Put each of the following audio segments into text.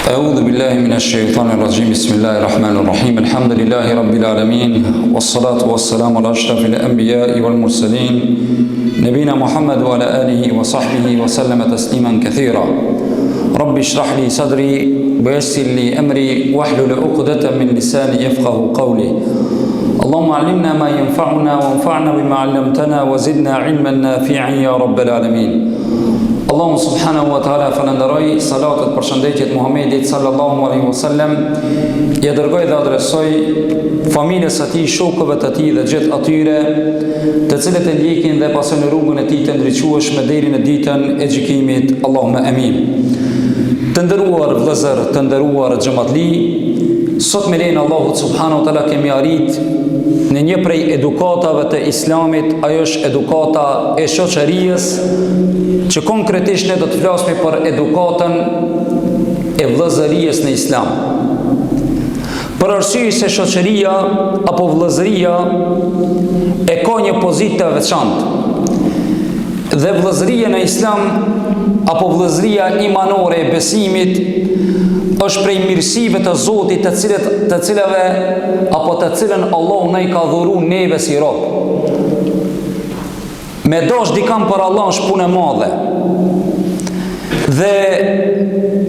أعوذ بالله من الشيطان الرجيم بسم الله الرحمن الرحيم الحمد لله رب العالمين والصلاة والسلام على أشرف الأنبياء والمرسلين نبينا محمد وعلى آله وصحبه وسلم تسليما كثيرا رب اشرح لي صدري ويسر لي أمري واحلل عقدة من لساني يفقه قولي اللهم علمنا ما ينفعنا وانفعنا بما علمتنا وزدنا علما نافعا يا رب العالمين. Allahu subhanahu wa ta'ala falenderoj, salatet për shëndetjet Muhammedit sallallahu alaihi wasallam, ja dërgoj dhe adresoj familjes së tij, shokëve të tij dhe gjithë atyre të cilët e ndjekin dhe pasojnë rrugën e tij të ndriçueshme deri në ditën e gjykimit. Allahumma amin. Të nderuar vëllezër, të nderuar xhamatli, sot me lejen e Allahut subhanahu wa ta'ala kemi arrit në një prej edukatave të Islamit, ajo është edukata e shoqërisë, që konkretisht ne do të flasim për edukatën e vëllëzërisë në Islam. Për arsye se shoqëria apo vëllëzëria e ka një pozitë të veçantë. Dhe vëllëzëria në Islam apo vëllëzëria imanore e besimit është prej mirësive të Zotit të cilave apo të cilën Allahu na i ka dhuruar neve si rob. Me dosh dikam për Allah është punë e madhe. Dhe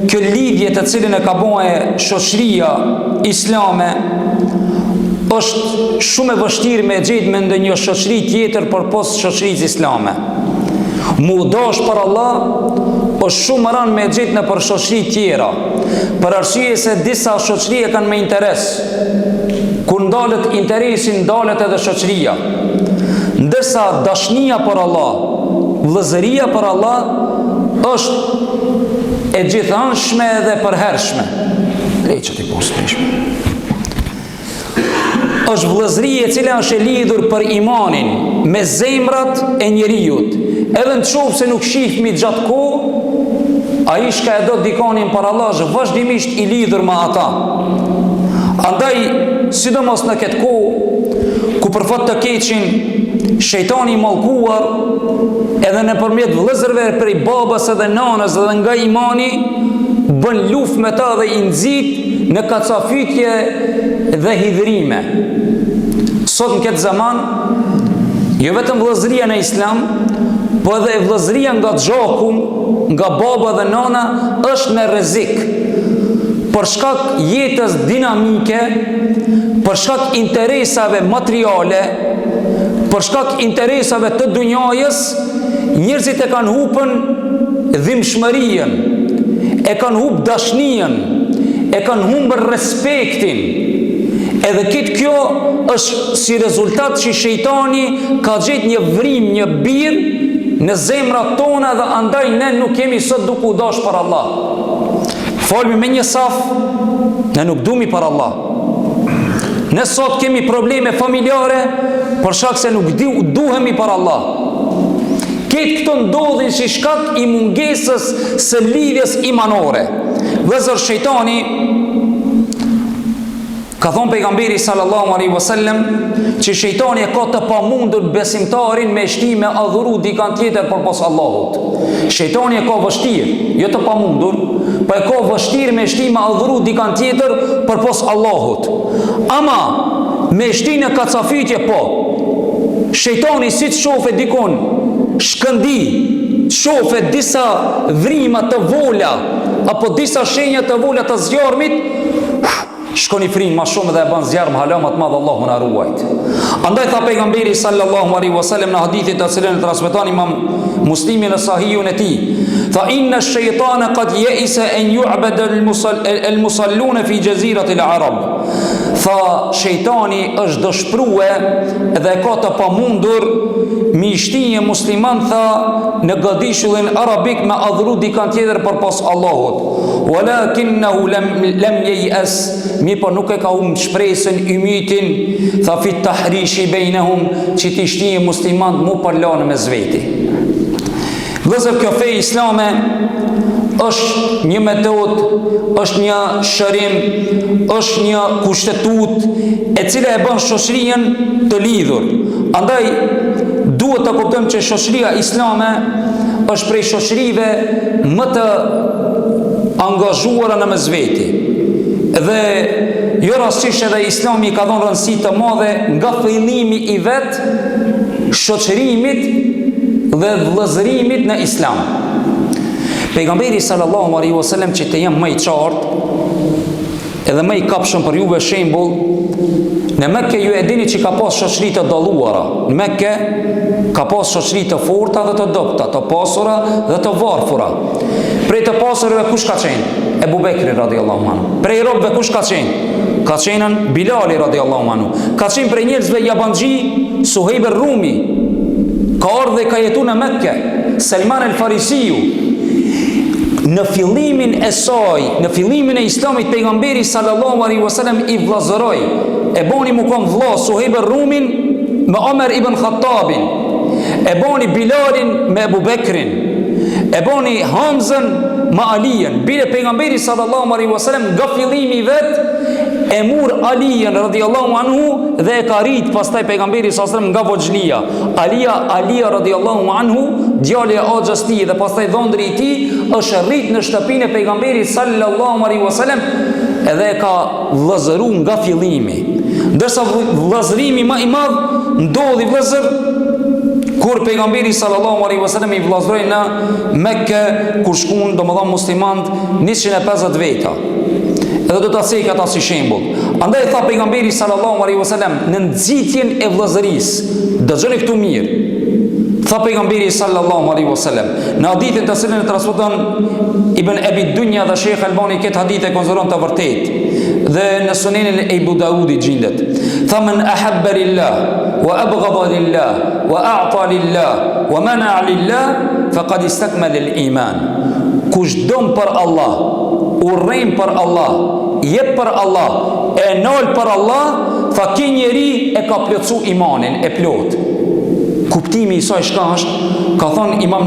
kjo lidhje të cilën e ka bënë shoqëria islame është shumë e vështirë me gjetë me ndonjë shoqëri tjetër përpos shoqërisë islame. Mu dosh për Allah është shumë rënë me gjetë në për shoqëri tjera, për arsye se disa shoqëri e kanë me interes. Kur ndalet interesin, ndalet edhe shoqëria. Ndërsa dashnia për Allah, vëllëzëria për Allah është e gjithanshme dhe përhershme. Leqët i posë është vëllëzëria e cila është e lidhur për imanin me zemrat e njerijut. Edhe në qovë se nuk shihmi gjatë kohë, ai shka e do të dikonin për Allah është vazhdimisht i lidhur me ata. Andaj, sidomos në këtë kohë, ku për fat të keqin shejtani i mallkuar edhe nëpërmjet vëllezërve prej babas edhe nanës edhe nga imani bën luftë me ta dhe i nxit në kacafytje dhe hidhrime. Sot në këtë zaman, jo vetëm vëllezëria në Islam, po edhe vëllezëria nga gjoku, nga baba dhe nana është në rrezik. Për shkak jetës dinamike, për shkak interesave materiale, për shkak interesave të dunjajës, njerëzit e kanë hupën dhimbshmërinë, e kanë hupë dashnien, e kanë humbur respektin. Edhe këtë kjo është si rezultat që shejtani ka gjetë një vrim, një bir në zemrat tona dhe andaj ne nuk kemi sot duke u dash për Allah. Folmi me një saf, ne nuk dumi për Allah. Ne sot kemi probleme familjare për shkak se nuk duhemi për Allah. Këtë këto ndodhin si shkak i mungesës së lidhjes imanore. Vëllezër, shejtani ka thonë pejgamberi sallallahu alaihi wasallam që shejtani e ka të pamundur besimtarin me shti me adhuru dikant tjetër përpas Allahut. Shejtani e ka vështirë, jo të pamundur, po e ka vështirë me shti me adhuru dikant tjetër përpas Allahut. Ama me shti në kacafytje po. Shejtani si të shofe dikon shkëndi, shofe disa vrima të vola apo disa shenja të vola të zjarmit, shkoni frin ma shumë dhe e ban zjarm halamat madhe Allahu na ruajt. Andaj tha pejgamberi sallallahu alaihi wasallam në hadithit të cilën e transmeton Imam Muslimi në Sahihun e tij, tha inna ash-shaytana qad ya'isa an yu'bada al-musalluna fi jazirati al-arab. Tha shejtani është dëshprue dhe ka të pamundur mi shtinje musliman tha në godishullin arabik me adhuru dikant tjetër përpas Allahut. Walakinnahu lam yay'as, mi po nuk e ka shpresën ymytin tha fit tahrishi bainahum që ti shtinje musliman mu parlanë me zveti. Vëllezër, kjo fe islame është një metodë, është një shërim, është një kushtetut e cila e bën shoqërinë të lidhur. Andaj duhet të kuptojmë që shoqëria islame është prej shoqërive më të angazhuara në mes veti. Dhe jo rastësisht edhe Islami ka dhënë rëndësi të madhe nga fillimi I vet shoqërimit dhe vëllëzërimit në Islam. Pejgamberi sallallahu alaihi wasallam, që të jem më I qartë edhe më I kapshëm për juve shembull, në Mekke ju e dini që ka pas shoqëri të dalluara. Në Mekke ka pas shoqëri të forta dhe të dobta, të pasura dhe të varfura. Prej të pasurave kush ka qenë? Ebu Bekri radiallahu anhu. Prej robëve kush ka qenë? Ka qenën Bilali radiallahu anhu. Ka qenë prej njerëzve jabanxhi Suhejb Rumi. Ka ardhur dhe ka jetu në Mekke Selman el Farisiu. Në fillimin e saj, në fillimin e Islamit, pejgamberi sallallahu alaihi wasallam I vllazëroi. E boni mu kom vlla Suhejb Rumin me Omer ibn Khattabin. E boni Bilalin me Ebu Bekrin. E boni Hamzën me Alijen. Bile pejgamberi sallallahu alaihi wasallam nga fillimi vet e mur Alijen radiallahu anhu dhe e ka rit pastaj pejgamberi sallallahu alaihi wasallam nga voxhlia. Alija radiallahu anhu, djali I axhës tij dhe pastaj dhondri I tij, është rrit në shtëpinë e pejgamberit sallallahu alaihi wasallam edhe e ka vëllazëru nga fillimi. Ndërsa vëllazërimi më I madh ndodhi vëllazër kur pejgamberi sallallahu alaihi wasallam I vëllazëroi në Mekke, kur shkuan domethënë muslimanët 150 veta. Edhe do ta thej ata si shembull. Andaj tha pejgamberi sallallahu alaihi wasallam në nxitjen e vëllazërisë, dëgjoni këtu mirë. Tha pejgamberi sallallahu alaihi wasallam në hadithin të cilën e transmeton Ibn Abi Dunya dhe Sheikh Albani, këtë hadith e konsideron të vërtetë dhe në Sunenin e Abu Daudit gjendet. Tha men ahabba lillah wa abghada lillah wa a'ta lillah wa mana'a lillah faqad istakmala al-iman. Kush don për Allah, urrejn për Allah, jep për Allah, e nol për Allah, tha ky njeri e ka plotsu imanin e plot. Kuptimi I saj shka është, ka thonë Imam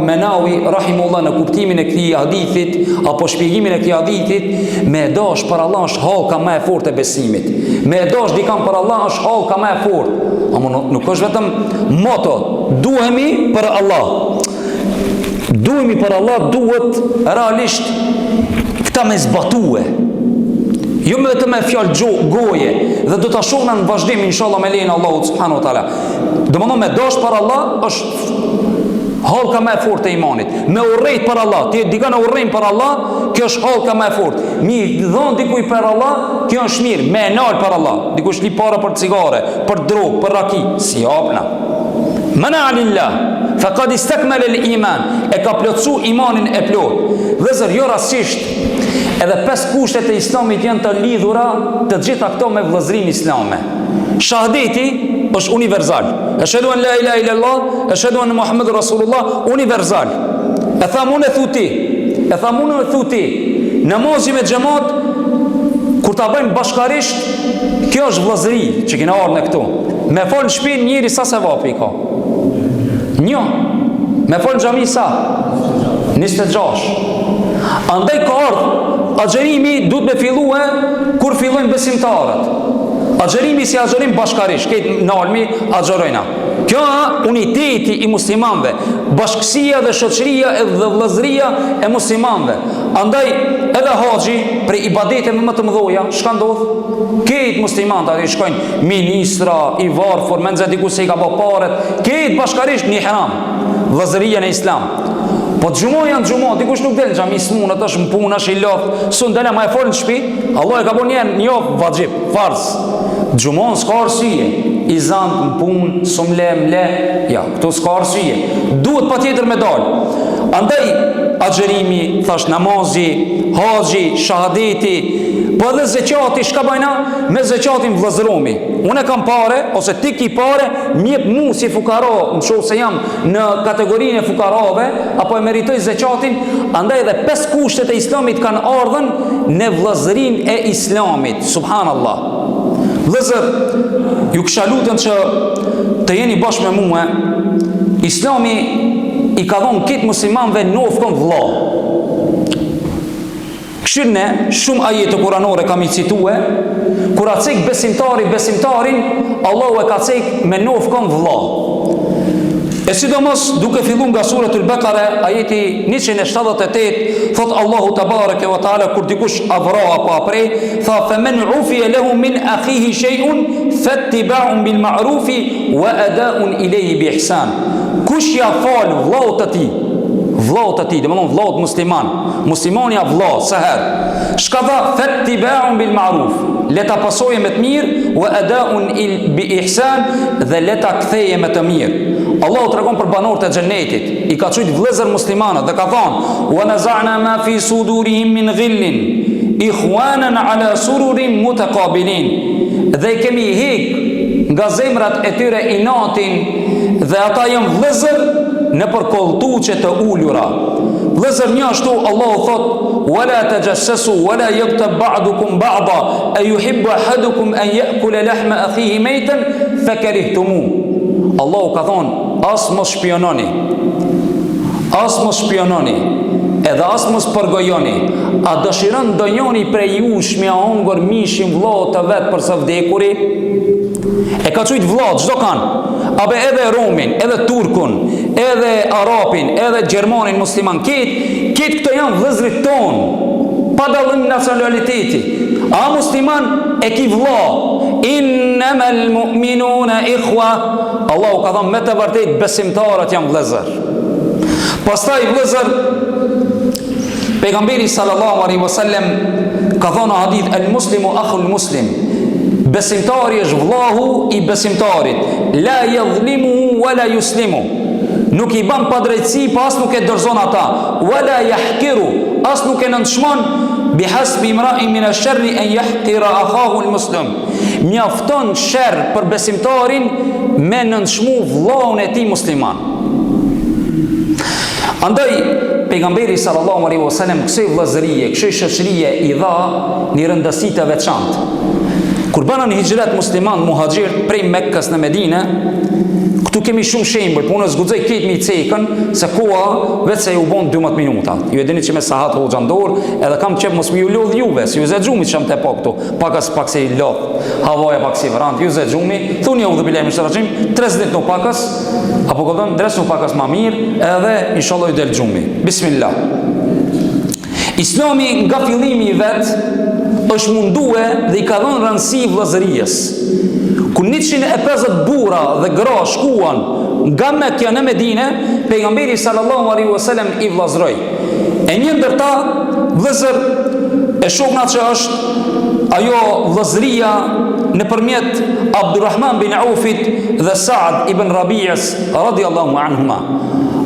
Menawi rahimullah në kuptimin e këtij hadithit apo shpjegimin e këtij hadithit, me dash për Allah është hallka më e fortë e besimit. Me dash dikam për Allah është hallka më e fortë. Ama nuk është vetëm moto, duhemi për Allah. Duhemi për Allah, duhet realisht këta me zbatue. Jo me vetëm me fjalë goje, dhe do ta shohim në vazhdim inshallah me lejen e Allahut subhanahu wa taala. Domethënë me dash për Allah është hallka më e fortë e imanit. Me urrejt për Allah, ti dikon urrejm për Allah, kjo është hallka më e fortë. Mirë, dhon dikujt për Allah, kjo është mirë. Me nal për Allah, dikush li para për cigare, për drog, për raki, si hapna. Mana lillah, faqad istakmala al-iman, e ka plotsu imanin e plot. Vëzër, jo rastësisht edhe 5 kushtet e Islamit janë të lidhura të gjitha këto me vëllëzrim islame. Shahadeti është universal. Ashhadu an la ilaha illallah, ashhadu anna Muhammadur Rasulullah, universal. E tham unë e thu ti. Namazi me xhamat kur ta bëjmë bashkarisht, kjo është vëllëzri që kena ardhur në këtu. Me fol në shtëpi njëri sa sevapi ka. Një. Me fol në xhami sa 26. Andaj ka ardhur agjerimi duhet me fillue kur fillojnë besimtarët. Agjerimi si agjerim bashkarisht, këtë nalmi agjerojna. Kjo uniteti I muslimanve, bashkësia dhe shoqëria dhe vëllëzëria e muslimanve. Andaj edhe haxhi prej ibadete më të mëdha, çka ndodh? Këtë muslimanët aty shkojnë ministra, I varfër, menxe diku se I ka bë paret, këtë bashkarisht në ihram, vëllëzëria në Islam. Po xhumo janë xhumo, dikush nuk del xhami smunat, është në punë, është I lodh, sun dela më e fol në shtëpi, Allah e ka bën një vajib, farz. Xhumon s'ka arsye, I zant në punë, sumlem le, ja, këtu s'ka arsye. Duhet patjetër me dal. Andaj agjerimi, thash namazi, haxhi, shahadeti, po edhe zeqati, shka bajna? Me zeqatin vëllëzëromi. Unë kam pare, ose ti ki pare, mjep mu si fukaro, në shohë se jam në kategorinë e fukarave, apo e meritoj zeqatin, andaj edhe 5 kushtet e Islamit kanë ardhen në vëllëzërin e Islamit. Subhanallah. Vëllëzër, ju kësha lutën që të jeni bashkë me mua, Islami I ka dhonë kitë muslimanve nofkon vëlla. Këshirne, shumë ajete kuranore kam I citue, kur a cek besimtarin, Allahu e ka cek me nofkon vëlla. E sidomos duke filluar nga suratul Baqara, ajeti 178, thot Allahu Tebareke ve Teala kur dikush avra apo apre, tha faman ufiya lahu min akhihi shay'un fattiba'un bil ma'ruf wa ada'un ilayhi bi ihsan. Kush ja fal vllaut të tij, domethënë vllaut musliman, muslimani ja vlla, sa herë. Shka tha fattiba'un bil ma'ruf, le ta pasojë me të mirë, wa ada'un bi ihsan, dhe le ta ktheje me të mirë. Allahu tregon për banorët e xhenetit, i ka thujt vëllezër muslimanët dhe ka thonë: "Wa naza'na ma fi sudurihim min ghillin ikhwanan ala sururin mutaqabilin." Dhe i kemi hek nga zemrat e tyre inatin dhe ata janë vëllezër në për kolltuçe të ulura. Vëllezër një ashtu Allahu thot: "Wala tajassasu wala yaghtab ba'dukum ba'da ayuhibbu ahadukum an ya'kula lahma akhihi maytan fakarihtumu." Allahu ka thonë: as mos shpiononi, edhe as mos përgojoni. A dëshiron ndonjëri prej jush me hongër mishin vllaut të vet për së vdekuri? E ka thujt vllaut, çdo kanë. Apo edhe romin, edhe turkun, edhe arapin, edhe gjermanin musliman, këtë këto janë vëllezërit ton, pa dallim nacionaliteti. A musliman e ki vlla, innamal mu'minuna ikhwa. Allahu ka thënë me të vërtet besimtarët janë vëllezër. Pastaj vëllezër, pejgamberi sallallahu alaihi wasallam ka thënë hadith: "El muslimu akhul muslim." Besimtari është vllahu i besimtarit. La yadhlimuhu wala yuslimu. Nuk i ban pa drejtësi, pas nuk e dorëzon ata. Wala yahqiru, as nuk e nënçmon. Bihasbi imra'in min ash-sharri an yahqira akhahu al-muslim. Mjafton sherr për besimtarin me nënçmu vllahun e tij musliman. Andaj pejgamberi sallallahu alaihi wasallam kësaj vëllazërie, kësaj shoqërie i dha një rëndësi të veçantë. Kur banën hijret musliman muhaxhir prej Mekkës në Medinë, këtu kemi shumë shembull, po unë zguxoj këtë mi cekën se koha vetë se u bon 12 minuta. Ju e dini që me sahat hoxha ndor, edhe kam qef mos më ju lodh juve, si ju zexhumi çam te pak këtu, pak se i lodh. Havaja pak si vrant, ju zexhumi, thuni udhë billahi minash rajim, 30 ditë no pakas, apo kodon dres no pakas më mirë, edhe inshallah ju del xhumi. Bismillah. Islami nga fillimi i vet është mundue dhe i ka dhënë rëndësi vëllazërisë. Kur 150 burra dhe gra shkuan nga Mekja në Medinë, pejgamberi sallallahu alaihi wasallam i vllazëroi. E një ndër ta vëllazër e shohna që është ajo vllazëria nëpërmjet Abdurrahman bin Aufit dhe Saad ibn Rabi'ës radhiyallahu anhuma.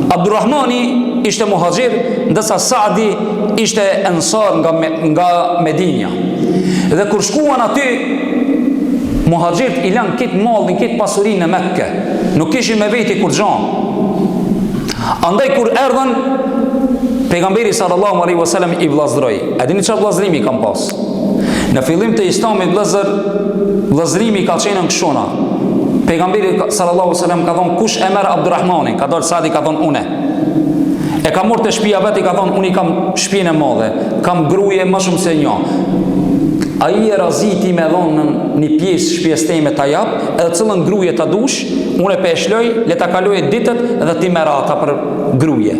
Abdurrahmani ishte muhaxhir, ndërsa Saadi ishte ensar nga Medinja. Dhe kur shkuan aty, muhaxhirt i lanë këtë mallin, këtë pasurinë në Mekke. Nuk kishin me veti kur gjan. Andaj kur erdhën, pejgamberi sallallahu alaihi wasallam i vllazëroi. A dini çfarë vllazërimi kam pas? Në fillim të Islamit vllazërimi ka qenë në këshona. Pejgamberi sallallahu alaihi wasallam ka thonë: "Kush e merr Abdurrahmanin?" Ka dalë Saadi, ka thonë: "Une." E ka marrë te shtëpia vet, i ka thonë: "Unë kam shtëpinë e madhe, kam gruaje më shumë se një." Ai e raziti me dhonë një pjesë shtëpisë time ta jap, edhe cëllën gruaje ta dush, unë e peshloj, le ta kaloj ditët dhe ti merr ata për gruaje.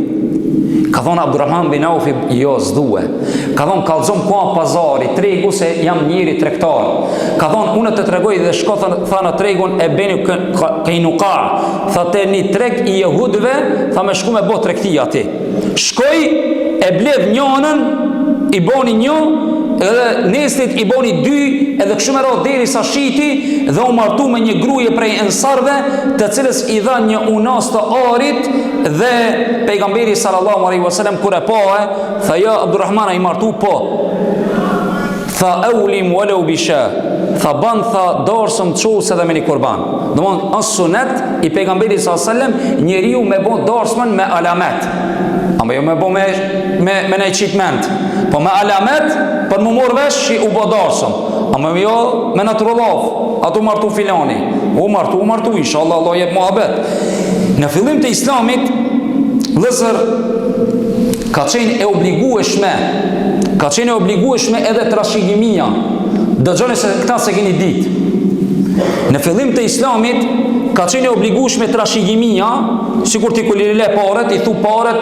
Ka thonë Abdurrahman bin Aufi: "Jo, s'due." Ka thonë: "Kallzom ku pazari, tregu se jam njëri tregtar." Ka thonë: "Unë të tregoj dhe shko tha në tregun e Beni Kainuqa, tha te një treg i jehudëve, tha me shku me bë tregtia ti. Shkoj e bledh njënën, i boni një, edhe neslit i boni dy, edhe kështu me radhë derisa shiti dhe u martu me një gruaje prej ensarve, të cilës i dha një unas të arit, dhe pejgamberi sallallahu alaihi wasallam kur e pa, tha: "Ja Abdurrahman, i martu po." Tha: "Aulim walau bisha." Tha: "Ban tha darsëm çose edhe me një kurban." Domthon as sunet i pejgamberit sallallahu alaihi wasallam njeriu me bë darsmën me alamet. Ama jo me bë me një qitment, po me alamet për më morë vesh që u bë darsëm. Ama jo me naturallaf, ato martu filani. U martu, inshallah Allah jep muhabet. Në fillim të Islamit, vëllezër, ka qenë e obligueshme edhe trashëgimia. Dëgjoni se këta se keni ditë. Në fillim të Islamit ka qenë obligueshme trashëgimia, sikur ti kur i le paret, i thu paret,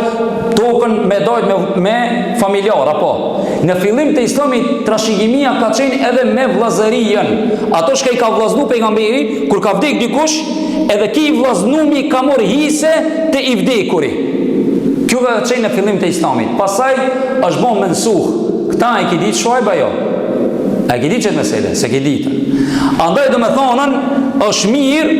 tokën me dajt me familjar apo. Në fillim të Islamit trashëgimia ka qenë edhe me vllazërinë. Ato që i ka vllaznu pejgamberi kur ka vdek dikush, edhe ki vllaznumi ka marr hise te i vdekuri. Kjo ka qenë në fillim të Islamit. Pastaj është bën mensuh. Këta e ki ditë Shuajb ajo. E ki ditë çet mesele, se ki ditë. Andaj do me thonën, është mirë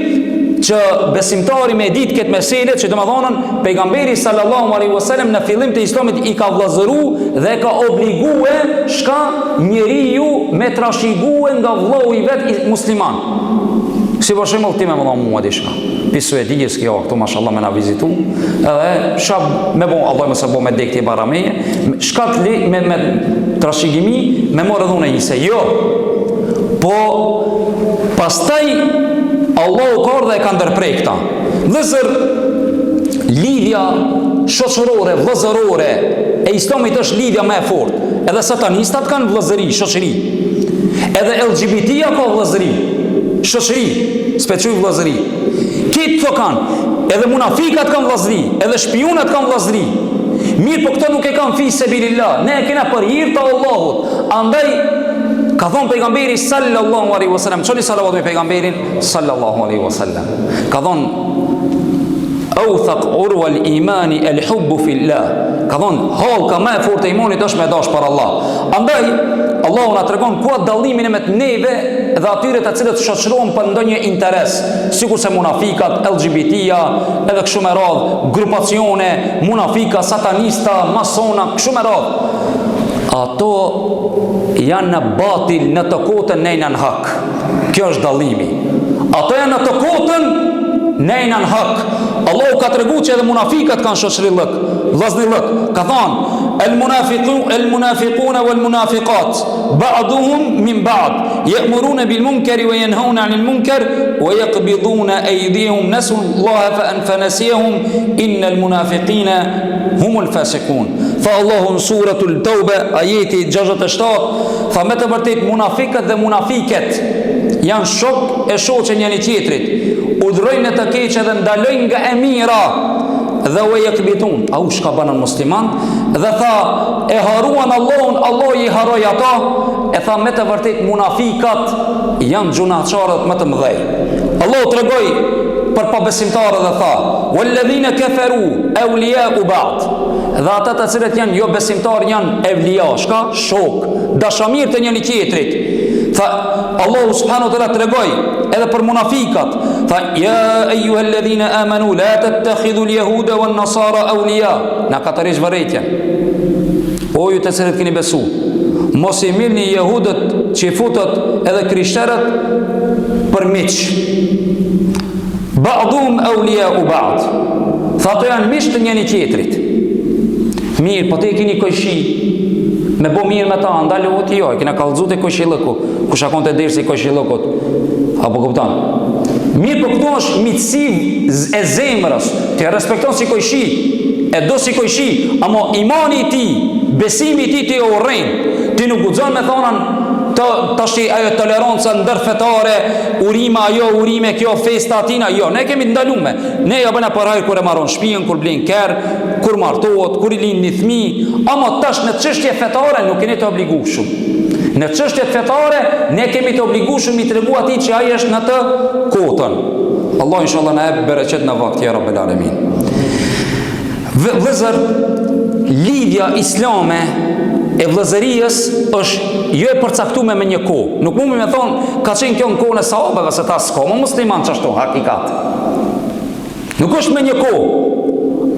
që besimtari me ditë këtë mesele, që do me thonën, pejgamberi sallallahu alaihi wasallam në fillim të Islamit i ka vllazëru dhe ka obligue shka njeriu me trashëgue nga vllau i vet musliman. Si për shembull ti me vëlla mua diçka. Pi Suedijës kjo këtu mashallah me na vizitu, edhe shab me bon Allah mëse bo me dekti barameje, shkat li me trashëgimi me morë dhune njëse. Jo. Po pastaj Allahu ka ardhe e ka ndërprej këta. Vëllezër, lidhja shoqërore, vëllezërore e Islamit është lidhja më e fortë. Edhe satanistat kanë vëllezëri, shoqëri. Edhe LGBT-ja ka vëllezëri, shoqëri, speçuj vëllezëri. Kitë të kanë, edhe munafikat kanë vëllezëri, edhe shpionat kanë vëllezëri. Mirë, po këto nuk e kanë fi sebilillah. Ne e kena për hir të Allahut. Andaj ka thonë pejgamberi sallallahu alaihi wasallam, çoni salavat me pejgamberin sallallahu alaihi wasallam. Ka thonë awthaq urwa al-imani al-hubbu fillah. Ka thonë halka më e fortë e imanit është me dash për Allah. Andaj Allahu na tregon ku dallimin e me neve dhe atyre të cilët shoqërohen për ndonjë interes, sikur se munafikat, LGBT-ja, edhe kështu me radhë, grupacione, munafika, satanista, masona, kështu me radhë. Ato janë në batil, në të kotën, nejnë në hak. Kjo është dallimi. Ato janë në të kotën, nejnë në hak. Allahu ka tregu që edhe munafikat kanë shoqërillik, vllaznillik. Ka thonë المنافقون والمنافقات بعضهم من بعض يأمرون بالمنكر وينهون عن المنكر ويقبضون أيديهم نسوا الله فنسيهم إن المنافقين هم الفاسقون. فالله سورة التوبة آياتي جاجة اشتاق فمتى vërtet munafikat dhe munafiket janë shok e shoqen njëri tjetrit, udhrojnë të keqe dhe ndalojnë nga e mira dhe u yakbitun, au shka banën musliman, dhe tha e haruan Allahun, Allah i haroj ata, e tha me të vërtet munafikat janë gjunaqarët më të mëdhej. Allah të regoj për pabesimtarë dhe tha walladhina kafaru awliya'u ba'd, dhe ata të cilët janë jo besimtarë janë evlija, shka? Shok, dashamir të njëri tjetrit. Tha Allahu subhanahu wa taala tregoi edhe për munafikat, tha ya ayyuhalladhina amanu la tattakhidhu alyahuda wan nasara awliya. Na ka tërheq vërejtjen. O ju të cilët keni besu, mos i mirni jehudët, qifutët edhe krishterët për miq. Ba'dhum awliya'u ba'd. Tha ato janë miq të njëri tjetrit. Mirë, po te keni kojshi me bo mirë me ta, ndalë o ti jo, e kena kalëzut e kojshilëku, ku shakon të dersi kojshilëkut, apo kuptan. Mirë, po këto është mitësi e zemrës, të respekton si kojshi, e do si kojshi, amo imani ti, besimi ti të urejnë, ti nuk guxon me thonan, tash ajo toleranca ndërfetare, urima ajo, urime kjo, festa atina, jo, ne kemi ndalume. Ne ja bëna për hajër kur e marron shtëpinë, kur blen kerr, kur martohet, kur i lin një fëmijë, ama tash në çështje fetare nuk keni të obligueshëm. Në çështjet fetare ne kemi të obligueshëm i tregu atij që ai është në të kotën. Allah inshallah na jep bereqet në vakt ya rabbel alamin. Vëllezër, lidhja islame e vëllëzërijës është jo e përcaktuar me një kohë. Nuk mund me thonë ka qenë kjo në kohën e sahabëve se ta s'ka më musliman çashtu hakikat. Nuk është me një kohë,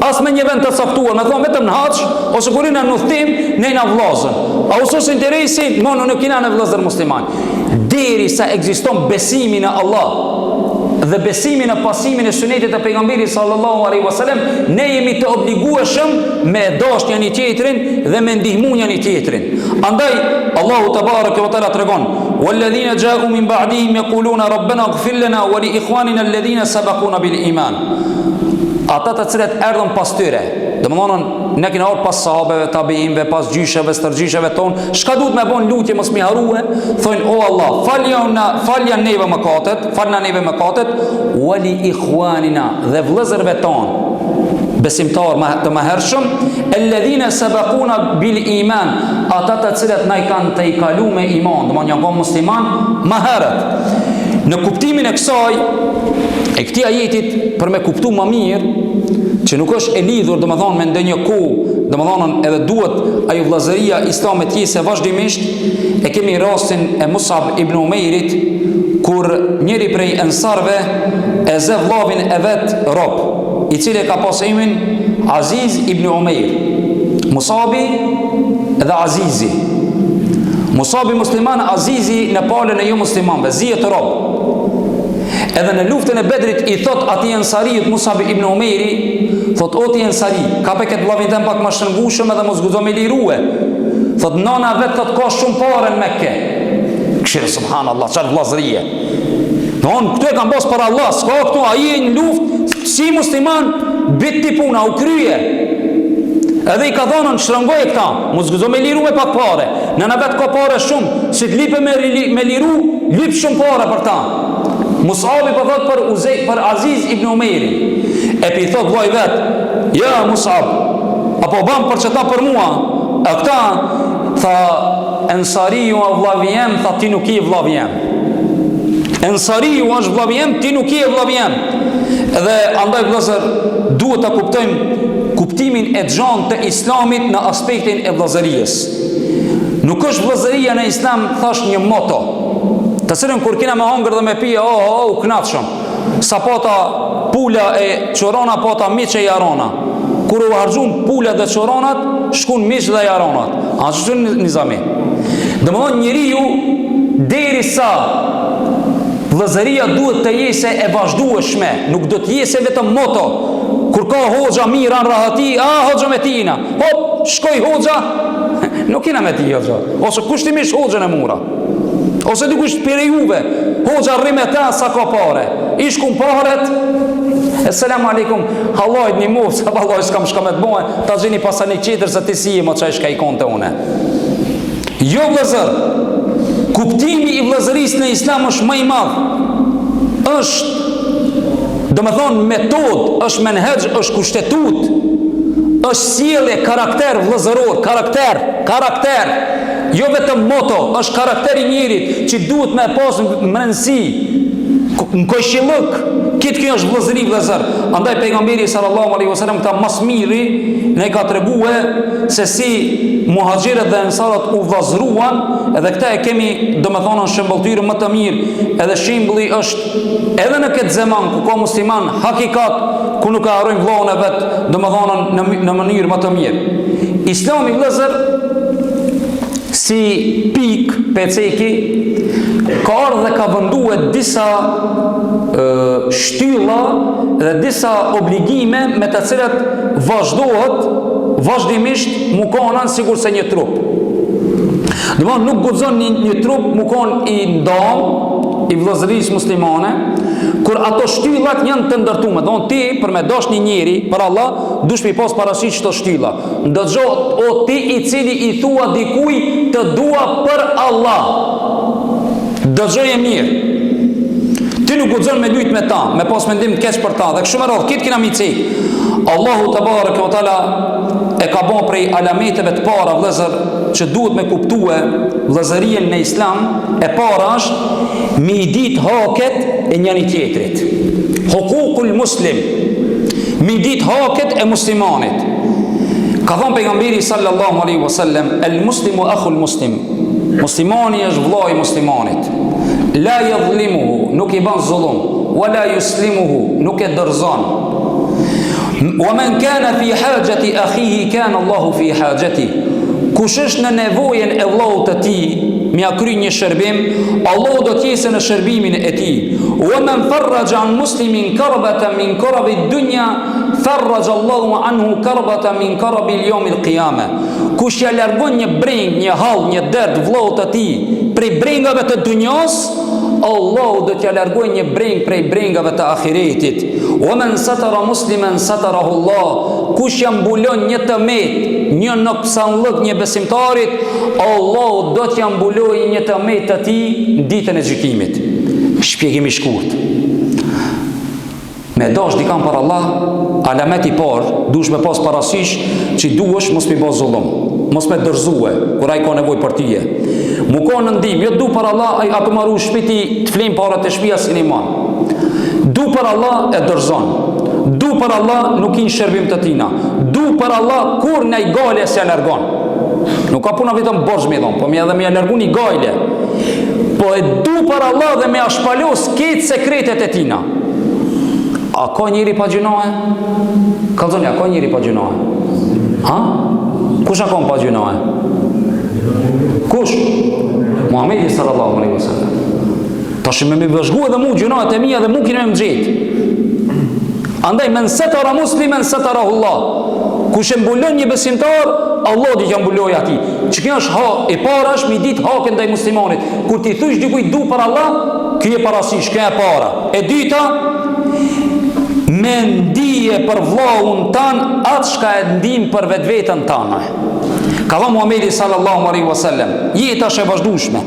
as me një vend të caktuar, me thonë vetëm në haç ose kur jena në udhtim, ne na vllazën. A usos interesi, më nuk kena në vëllezër musliman. Derisa ekziston besimi në Allah dhe besimi në pasimin e sunetit të pejgamberit sallallahu alaihi wasallam, ne jemi të obligueshëm me dash njëri tjetrin dhe me ndihmu njëri tjetrin. Andaj Allahu tebaraka ve teala tregon: "Walladhina ja'u min ba'dihim yaquluna rabbana ighfir lana wa li ikhwanina alladhina sabaquna bil iman." Ata të cilët erdhën pas tyre, Domethënë ne kemi ardhur pas sahabeve, tabiinve, pas gjysheve, stërgjysheve tonë, çka duhet me bën lutje mos mi harrue, thonë o Allah, falja neve mëkatet, falna neve mëkatet, wali ikhwanina dhe vëllezërve tonë besimtar të mëhershëm, alladhina sabaquna bil iman, ata të cilët na i kanë të i kalu me iman, domethënë janë musliman më herët. Në kuptimin e kësaj e këtij ajetit, për me kuptu më mirë që nuk është e lidhur domethënë me ndonjë kohë, domethënë edhe duhet ajo vëllazëria islame të jetë vazhdimisht, e kemi rastin e Mus'ab ibn Umairit, kur njëri prej ensarve e zë vllavin e vet rob, i cili ka pas emrin Aziz ibn Umair. Mus'abi dhe Azizi. Mus'abi musliman, Azizi në palën e jo muslimanve, zihet rob. Edhe në luftën e Bedrit i thot atij ensariut Mus'ab ibn Umairi, thot o ti ensari, ka pe këtë vllavin tëm pak më shëngushëm edhe mos guxo me lirue. Thot nana vet thot ka shumë parë në Mekke. Këshirë subhanallah, çfarë vllazërie. Don këtu e kanë bos për Allah, s'ka këtu ai në luftë si musliman biti puna u krye. Edhe i ka dhonën shtrëngoj këta, mos guxo me liru me pak pare. Nëna vet ka pare shumë, si të lipe me liru, lip shumë pare për ta. Mus'abi po thot për Aziz ibn Umairi. E pi thot vllai vet, ja Mus'ab, apo bam për çeta për mua. E këta tha Ensariu o vllavi jem, tha ti nuk je vllavi jem. Ensariu është vllavi jem, ti nuk je vllavi jem. Edhe andaj vëllazër duhet ta kuptojmë kuptimin e xhantë të islamit në aspektin e vëllazërisë. Nuk është vëllazëria në islam thash një moto, të cilën kur kena me hangër dhe me pije, u knatshëm. Sapata pula e çorona pata miçe jarona. Kur u harxhun pula dhe çoronat, shkon miç dhe jaronat. Ashtu nizami. Domthon njeriu derisa vëllazëria duhet të jese e vazhdueshme, nuk do të jese vetëm moto. Kur ka hoxha mirë në rahati, hoxha me tina. Hop, shkoj hoxha, nuk kena me ti hoxha. Ose kushtimisht hoxhën e mura. Ose dikush për juve, hoxha rri me ta sa ka pare. Ish kun paret, Esselamu alaikum, hallajt një mufë, sa vallaj s'kam shka me të bojë, ta gjeni pasani qitër se ti si e më qaj shka i konte une. Jo vëllazër, kuptimi i vëllazërisë në islam është më i madh. Është, do me thonë, metod, është menhegj, është kushtetut, është sjellje, karakter vëllazëror, karakter. Jo vetëm moto, është karakteri njerit që duhet me pas në rëndësi, në kojshillëk. Kitë kjo është vëllazëri vëllazër. Andaj pejgamberi sallallahu alaihi wasallam këta mas miri ne ka tregue se si muhaxhirët dhe ensarët u vëllazëruan, edhe këta e kemi domethënë në shembulltyrë më të mirë, edhe shembulli është edhe në këtë zaman ku ka musliman hakikat, ku nuk e harrojnë vllahun e vet, domethënë në mënyrë më të mirë. Islami vëllazër si pik peceki ka ardhur dhe ka venduar disa shtylla dhe disa obligime me të cilat vazhdohet vazhdimisht mu kanë sikur se një trup. Domthon nuk guxon një trup mu kanë i ndam i vëllazërisë muslimane, kur ato shtyllat janë të ndërtuara. Domthon ti për me dash një njeri për Allah, dush mi pas parasysh çto shtylla. Ndëgjo o ti i cili i thua dikuj të dua për Allah. Dëgjoje mirë. Ti nuk guxon me lut me ta, me pas mendim të keq për ta, dhe kështu me radhë, kitë kena mi cek. Allahu te bareke ve taala e ka bën prej alameteve të para vëllazër që duhet me kuptue vëllazërinë në Islam. E para është me i dit haket e njëri tjetrit. Hukukul muslim. Me i dit haket e muslimanit. Ka thënë pejgamberi sallallahu alaihi wasallam, el muslimu akhul muslim. Muslimani është vllai i muslimanit. La yadhlimuhu, nuk i bën zullum, wala yuslimuhu, nuk e dorëzon. Wa man kana fi hajati akhihi kana Allahu fi hajati. Kush është në nevojën e vllaut të tij, me ia kry një shërbim, Allahu do të jesë në shërbimin e tij. Wa man farraja an muslimin karbatan min karabi dunya, farraja Allahu anhu karbatan min karabi al-yawm al-qiyamah. Kush ja largon një breng, një hall, një dert vllaut të tij prej brengave të dunjos, Allahu do t'ja largojë një breng prej brengave të ahiretit. wa man satara musliman satarahu Allah, kush ja mbulon një tëmet, një noksanllëk një besimtarit, Allahu do t'ja mbulojë një tëmet të tij në ditën e gjykimit. Shpjegim i shkurt. Me dash dikam për Allah, alamet i parë, dush me pas parasysh që duhesh mos me bë zullum, mos me dërzue, kur ai ka nevojë për tyje. Mu ka në ndim, jo du për Allah, ai apo marru shpiti të flejmë parat e shtëpia si një man. Du për Allah e dërzon. Du për Allah nuk i në shërbim të tina. Du për Allah kur në i gajle se largon. Nuk ka puna vetëm borxh me dhon, po më edhe më largun i gajle. Po e du për Allah dhe me ashpalos këtë sekretet e tina. A ka njëri pa gjunohe? Kalzoni, a ka njëri pa gjunohe? Ha? Kush a ka pa gjunohe? Kush? Muhamedi sallallahu alaihi wasallam. Tash me vëzhgu edhe mu gjunohet e mia dhe mu kine me më gjetë. Andaj, men satara muslimen satarahu Allah. Kush e mbulon një besimtar, Allah di që mbuloj ati. Që kjo është e para është mi dit hakën ndaj muslimanit. Kur ti thush dikuj du për Allah, kjo e parasysh, kjo e para. E dyta, me ndije për vllahun tan atë shka e ndim për vetvetën tanë. Ka thënë Muhamedi sallallahu alaihi wasallam, jeta është e vazhdueshme.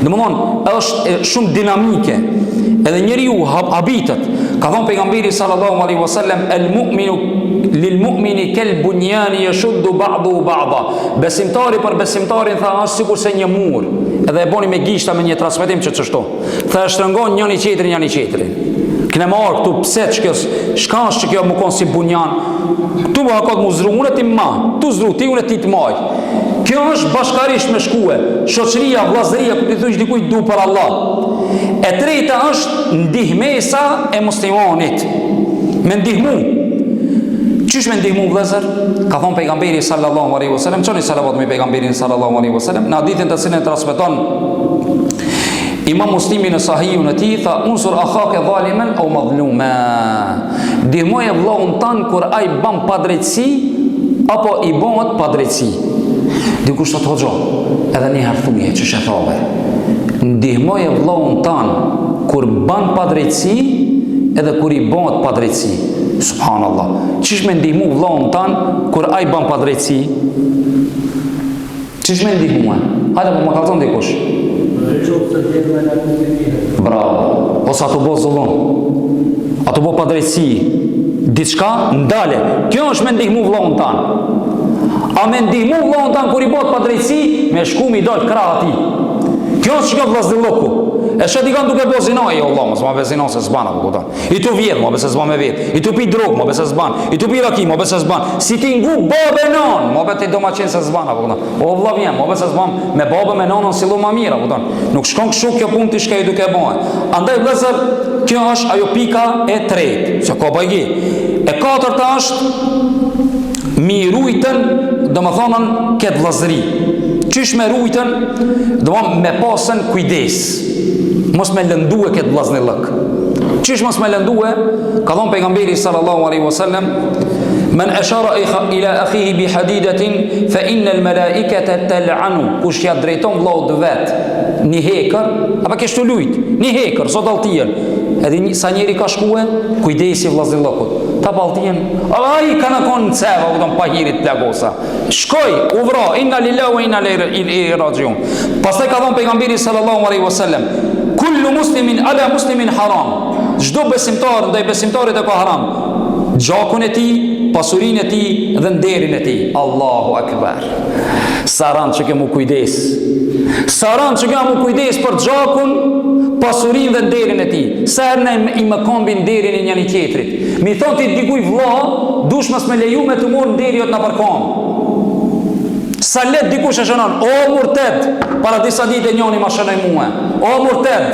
Domthon është shumë dinamike. Edhe njeriu habitet. Ka thënë pejgamberi sallallahu alaihi wasallam, el mu'minu lil mu'mini kal bunyani yashuddu ba'duhu ba'da. Besimtari për besimtarin tha është sikur se një mur. Edhe e boni me gishta me një transmetim që çështo. Tha shtrëngon njëri tjetrin. Këne marë këtu pse që kjo shkash që kjo më konë si bunjan, këtu më hakat mu zru, unë e ti ma, tu zru, ti unë e ti të maj. Kjo është bashkarisht me shkue, shoqëria, vllazëria, ku ti thush dikuj du për Allah. E treta është ndihmesa e muslimanit. Me ndihmu. Qysh me ndihmu vëllazër? Ka thonë pejgamberi sallallahu alaihi wasallam, çoni salavat me pejgamberin sallallahu alaihi wasallam, në hadithin të cilën transmeton Imam Muslimi në sahihun e tij tha unsur akhake zaliman aw madhluma. Ndihmoje vllahun tan kur ai bën padrejtësi apo i bëhet padrejtësi. Dikush thotë hoxha, edhe një herë thuje ç'është e thove. Ndihmoje vllahun tan kur bën padrejtësi edhe kur i bëhet padrejtësi. Subhanallah. Çish me ndihmu vllahun tan kur ai bën padrejtësi? Çish me ndihmu? Hajde po më kallzon dikush. Bravo. Ose ato bo zullon, ato bo padrejtësi, diçka ndale. Kjo është me ndihmu vllahun tan. A me ndihmu vllahun tan kur i bot padrejtësi, me shku mi dal krah ati. Kjo është që vllazëlloku. E shë dikan duke bo zina, jo Allah, mos ma be zina se s'ban apo këta. I tu vjet, ma be se s'ban me vet. I tu pi drog, ma be se s'ban. I tu pi raki, ma be se s'ban. Si ti ngu babe non, ma be ti do ma qenë se s'ban apo këta. O vlla vjen, ma be se s'ban me babe me nonën si lu ma mira, apo këta. Nuk shkon kështu kjo punë ti shka i duke bëhe. Andaj vëllezër, kjo është ajo pika e tretë, që ka bajgi. E katërta është mi rujtën, do më thonën, këtë vllazëri. Qysh me rujtën, do me pasën kujdes. Mos me lëndue këtë vllaznillëk. Qysh mos me lëndue? Ka thonë pejgamberi sallallahu alaihi wasallam, men ashara ila akhihi bi hadidatin fa inna al malaikata tal'anu. Kush ja drejton vllaut vet një hekër, apo ke shtu lujt, një hekër sot altien. Edhe sa njeri ka shkue, kujdesi vllaznillëkut. Ta baltien, ai kana kon ceva, u don pahirit plagosa. Shkoj, u vra, inna lillahi wa inna ilaihi rajiun. Pastaj ka thonë pejgamberi sallallahu alaihi wasallam, kullu muslimin ala muslimin haram. Çdo besimtar ndaj besimtarit e ka haram. Gjakun e tij, pasurinë e tij dhe nderin e tij. Allahu akbar. Saran që kemu kujdes. Saran që kemu kujdes për gjakun, pasurinë dhe nderin e tij. Sa herë i më kombin nderin e njëri tjetrit. Mi thon ti dikuj vlla, dush mos me leju me të mor nderi jot na përkom. Sa let dikush e shënon, o murted, para disa ditë njëri ma shënoi mua. O murted.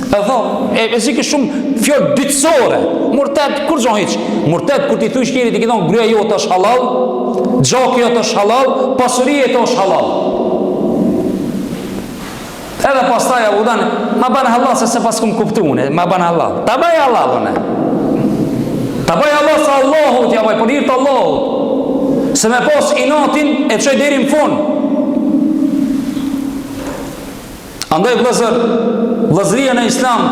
E thon, e si ke shumë fjalë bitësore. Murted kur zon hiç. Murted kur ti thuaj njëri ti thon gryja jote është halal, gjaku jote është halal, pasuria jote është halal. Edhe pastaj apo dan, ma ban halal se pas kum kuptuane, ma ban halal. Ta bëj halal unë. Ta bëj halal se Allahu t'ja bëj për hir të Allahut. Se me pos inatin e çoj deri në fund. Andaj vëllazër, vllazëria në Islam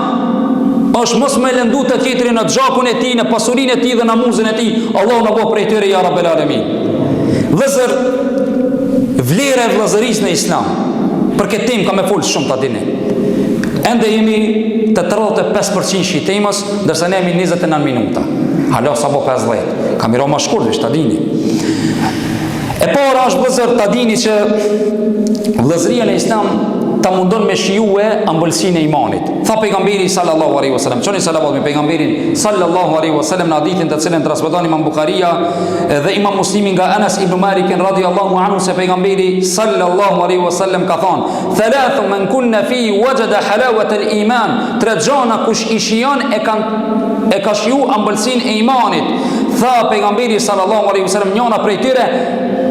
është mos me lëndu të tjetëri në gjakun e ti, në pasurin e ti dhe në muzën e ti. Allah në bo prej tëre, ja Rabbel Alamin. Vëzër, vlera e vëzëris në islam, për këtë tim ka me full shumë të dini. Ende jemi të 35% shi temës, dërsa ne jemi 29 minuta. Halo sa bo 50. Ka miro ma shkurdish të dini. E para është vëzër të dini që vëzëria në islam ta mundon me shijue ambëlsinë e imanit. Tha pejgamberi sallallahu alaihi wasallam, çoni salavat me pejgamberin sallallahu alaihi wasallam në hadithin të cilën transmeton Imam Buharia dhe Imam Muslimi nga Anas ibn Malik radhiyallahu anhu se pejgamberi sallallahu alaihi wasallam ka thënë: "Thalathu man kunna fi wajada halawata al-iman." Tre gjona kush i shijon e ka shiju ambëlsinë e imanit. Tha pejgamberi sallallahu alaihi wasallam, njëna prej tyre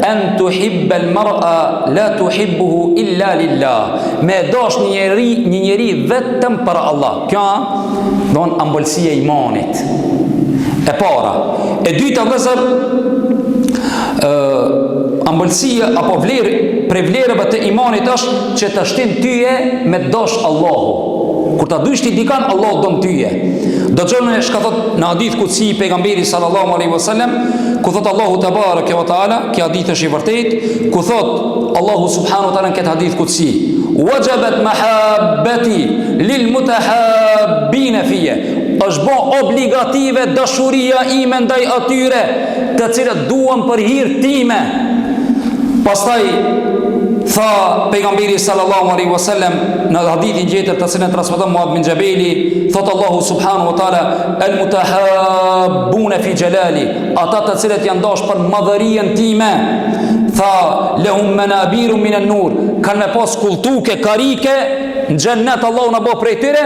an tuhibba al-mar'a la tuhibbuhu illa lillah. Me dash një njeri vetëm për Allah. Kjo don ambëlsia e imanit. E para. E dyta vëzër, ambëlsia apo vlerë për vlerave të imanit është që të shtin tyje me dash Allahu. Kur ta dysh ti dikan, Allah don tyje. Do të thonë shka thot në hadith kutsi pejgamberi sallallahu alaihi wasallam, ku thot Allahu te bareke ve taala, që hadith është i vërtet, ku thot Allahu subhanahu wa taala në këtë hadith kutsi: "Wajabat mahabbati lil mutahabbin fiyya." Është bo obligative dashuria ime ndaj atyre të cilët duan për hir time. Pastaj tha pejgamberi sallallahu alaihi wasallam në hadithin tjetër të cilën transmeton Muad bin Jabeli, thot Allahu subhanahu wa taala: "Al mutahabbuna fi jalali." Ata të cilët janë dashur për madhërinë time, tha lahum manabiru min an-nur, kanë me pas kultuke karike në xhennet, Allahu na bëj prej tyre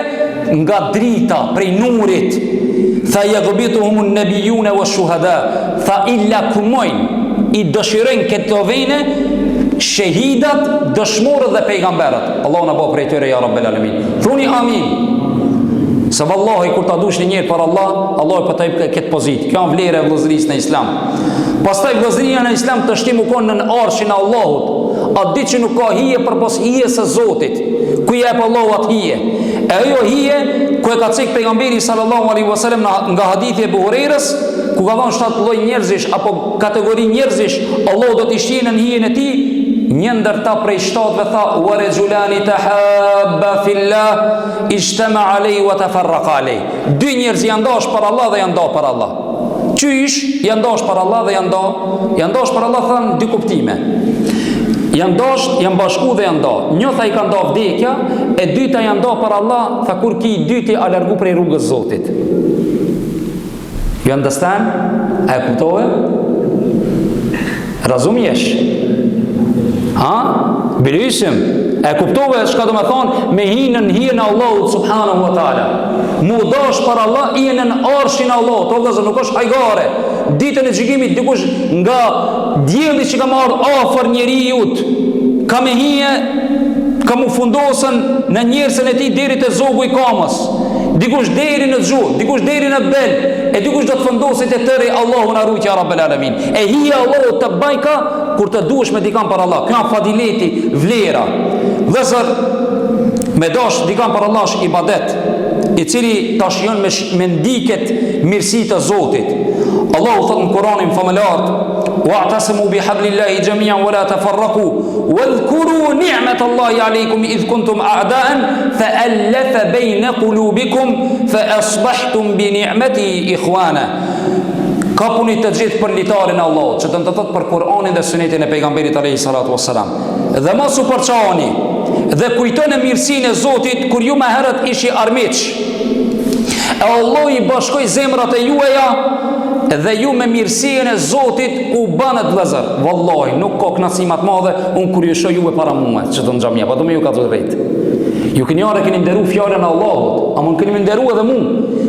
nga drita, prej nurit. Tha yaghbituhum an-nabiyuna wash-shuhada, tha illa kumojn i dëshirojnë këto vene shahidat, dëshmorët dhe pejgamberët. Allahu na bëj prej tyre, ja Rabbel Alamin. Thuni amin. Se vallahi kur ta dush një njerë për Allah, Allah po ta jep këtë pozitë. Kjo është vlera e vëllëzërisë në Islam. Pastaj vëllëzëria në Islam të shtimu kon në arshin e Allahut. A di që nuk ka hije përpos hijes së Zotit. Ku jep Allahu atë hije. E ajo hije ku e ka cek pejgamberi sallallahu alaihi wasallam nga hadithi e Buhurerës, ku ka thënë 7 lloj njerëzish apo kategori njerëzish, Allahu do t'i shijë në hijen e tij. Një ndër ta prej 7-ve tha: "Wa rajulani tahabba fillah ijtama alayhi wa tafarraqa alayhi." Dy njerëz janë dashur për Allah dhe janë dashur për Allah. Qysh janë dashur për Allah dhe janë dashur për Allah, thënë dy kuptime. Janë dashur, janë bashku dhe janë dashur. Njëta i kanë dashur vdekja, e dyta janë dashur për Allah, tha kur ki i dyti a largu prej rrugës së Zotit. You understand? A e kuptove? Razumiesh? Ha? Bilysim. E kuptove çka do të thonë me hinën hijen e Allahut subhanahu wa taala. Mu dash për Allah, i në arshin e Allahut. O vëllazër, nuk është hajgare. Ditën e gjykimit dikush nga dielli që ka marrë afër njeriu, ka me hije, ka mu fundosën në njerëzën e tij deri te zogu i kamës. Dikush deri në xhu, dikush deri në bel, e dikush do të fundoset te tëri. Allahu na ruaj ya Rabbel Alamin. E hija Allahu të bajka kur të duhesh me dikam për Allah. Kjo fadileti, vlera. Vëzër, me dash dikam për Allah është ibadet, i cili ta shijon me ndiket mirësitë të Zotit. Allahu thot në Kur'anin famëlar: "Wa'tasimu bihablillahi jami'an wa la tafarraqu wadhkuru ni'matallahi 'alaykum idh kuntum a'da'an fa'alafa bayna qulubikum fa asbahtum bi ni'mati ikhwana." Ka punit të gjithë për litarin e Allahut, që të thot për Kur'anin dhe Sunetin e pejgamberit alayhi salatu wassalam. Dhe mos u përçani dhe kujtoni mirësinë e Zotit kur ju më herët ishi armiq. E Allah i bashkoi zemrat e juaja dhe ju me mirësinë e Zotit u banët vëllazër. Wallahi nuk ka kënaqësi më të madhe unë kur ju shoh juve para mua, që të xhamia, po do më ju ka të drejtë. Ju keni nderuar fjalën e Allahut, a mund keni nderuar edhe mua.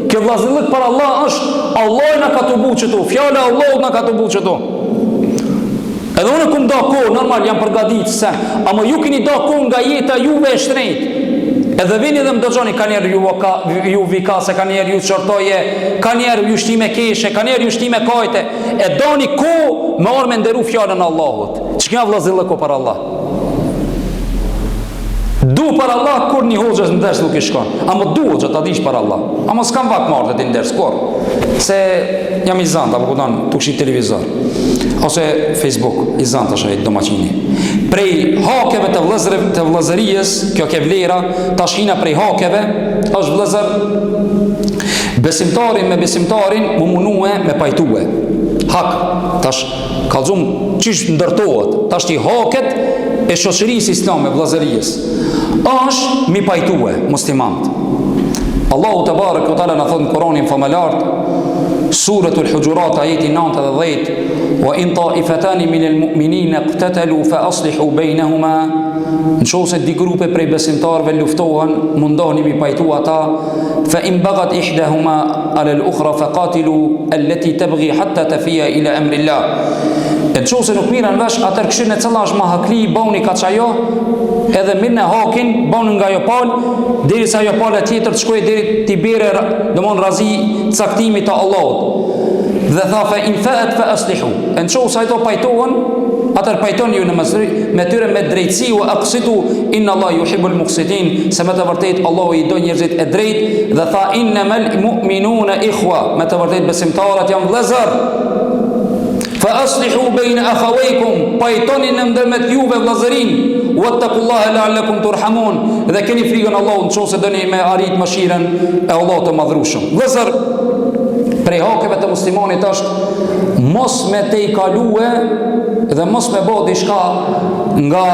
Kjo vëllazërlik për Allah është, Allah na ka të bu qëtu, fjala e Allahut na ka të bu qëtu. Edhe unë kum do kohë, normal jam përgatitur se, ama ju keni do kohë nga jeta juve e shtrenjtë. Edhe vini dhe më dëgjoni, ka njerë ju vikase, ka njerë ju çortoje, ka njerë ju shtime keshe, ka njerë ju shtime kajte. E doni kohë me orë me nderu fjalën e Allahut. Ç'ka vëllazërlik për Allah. Du për Allah, kur një hoxhës në ders nuk i shkon. Ama duhet që ta dish për Allah. Ama s'kam vakt marrë të ders kur. Se jam i zant, apo kupton, tu kishit televizor. Ose Facebook, i zant është ai domaqini. Prej hakeve të vëllazërisë, kjo ke vlera, tashina prej hakeve është vëllazër besimtarin me besimtarin mu munue me pajtue. Hak, tash kallzum çish ndërtohet, tash ti haket e shoqërisë islame vëllazërisë është mi pajtue muslimanët. Allahu te bareke ve teala na thon në Kur'anin famëlart, Suratul Hujurat ajeti 9 dhe 10, wa in ta'ifatani min al-mu'minina iqtatalu fa aslihu bainahuma. Nëse di grupe prej besimtarëve luftohen, mundohuni mi pajtu ata, fa in bagat ihdahuma ala al-ukhra faqatilu allati tabghi hatta tafiya ila amri Allah. Nëse nuk mirën vesh, atër këshirën e cëlla është ma hakli, bauni ka qajo, edhe mirë në hakin, bauni nga jo pal, deri sa jo pal e tjetër të shkoj deri t'i bere, dëmon razi caktimit të Allahut. Dhe tha, fa in faet fa aslihu. Nëse ato pajtohen, atër pajton ju me tyre me drejtësi u aqsitu, inna Allah yuhibbul muqsitin, se me të vërtet Allah i do njerëzit e drejt, dhe tha, innamal mu'minuna ikhwa, me të vërtet besimtarët janë vëllezër. Fa aslihu bejnë akhawejkum, pajtoni në ndërmet juve vëllazërin, wattaqullaha la'allakum turhamun, dhe keni frikën Allahut nëse dëni me arrit mëshirën e Allahut të madhrueshëm. Vëllazër, prej hakeve të muslimanit është mos me te i kalue dhe mos me bo diçka nga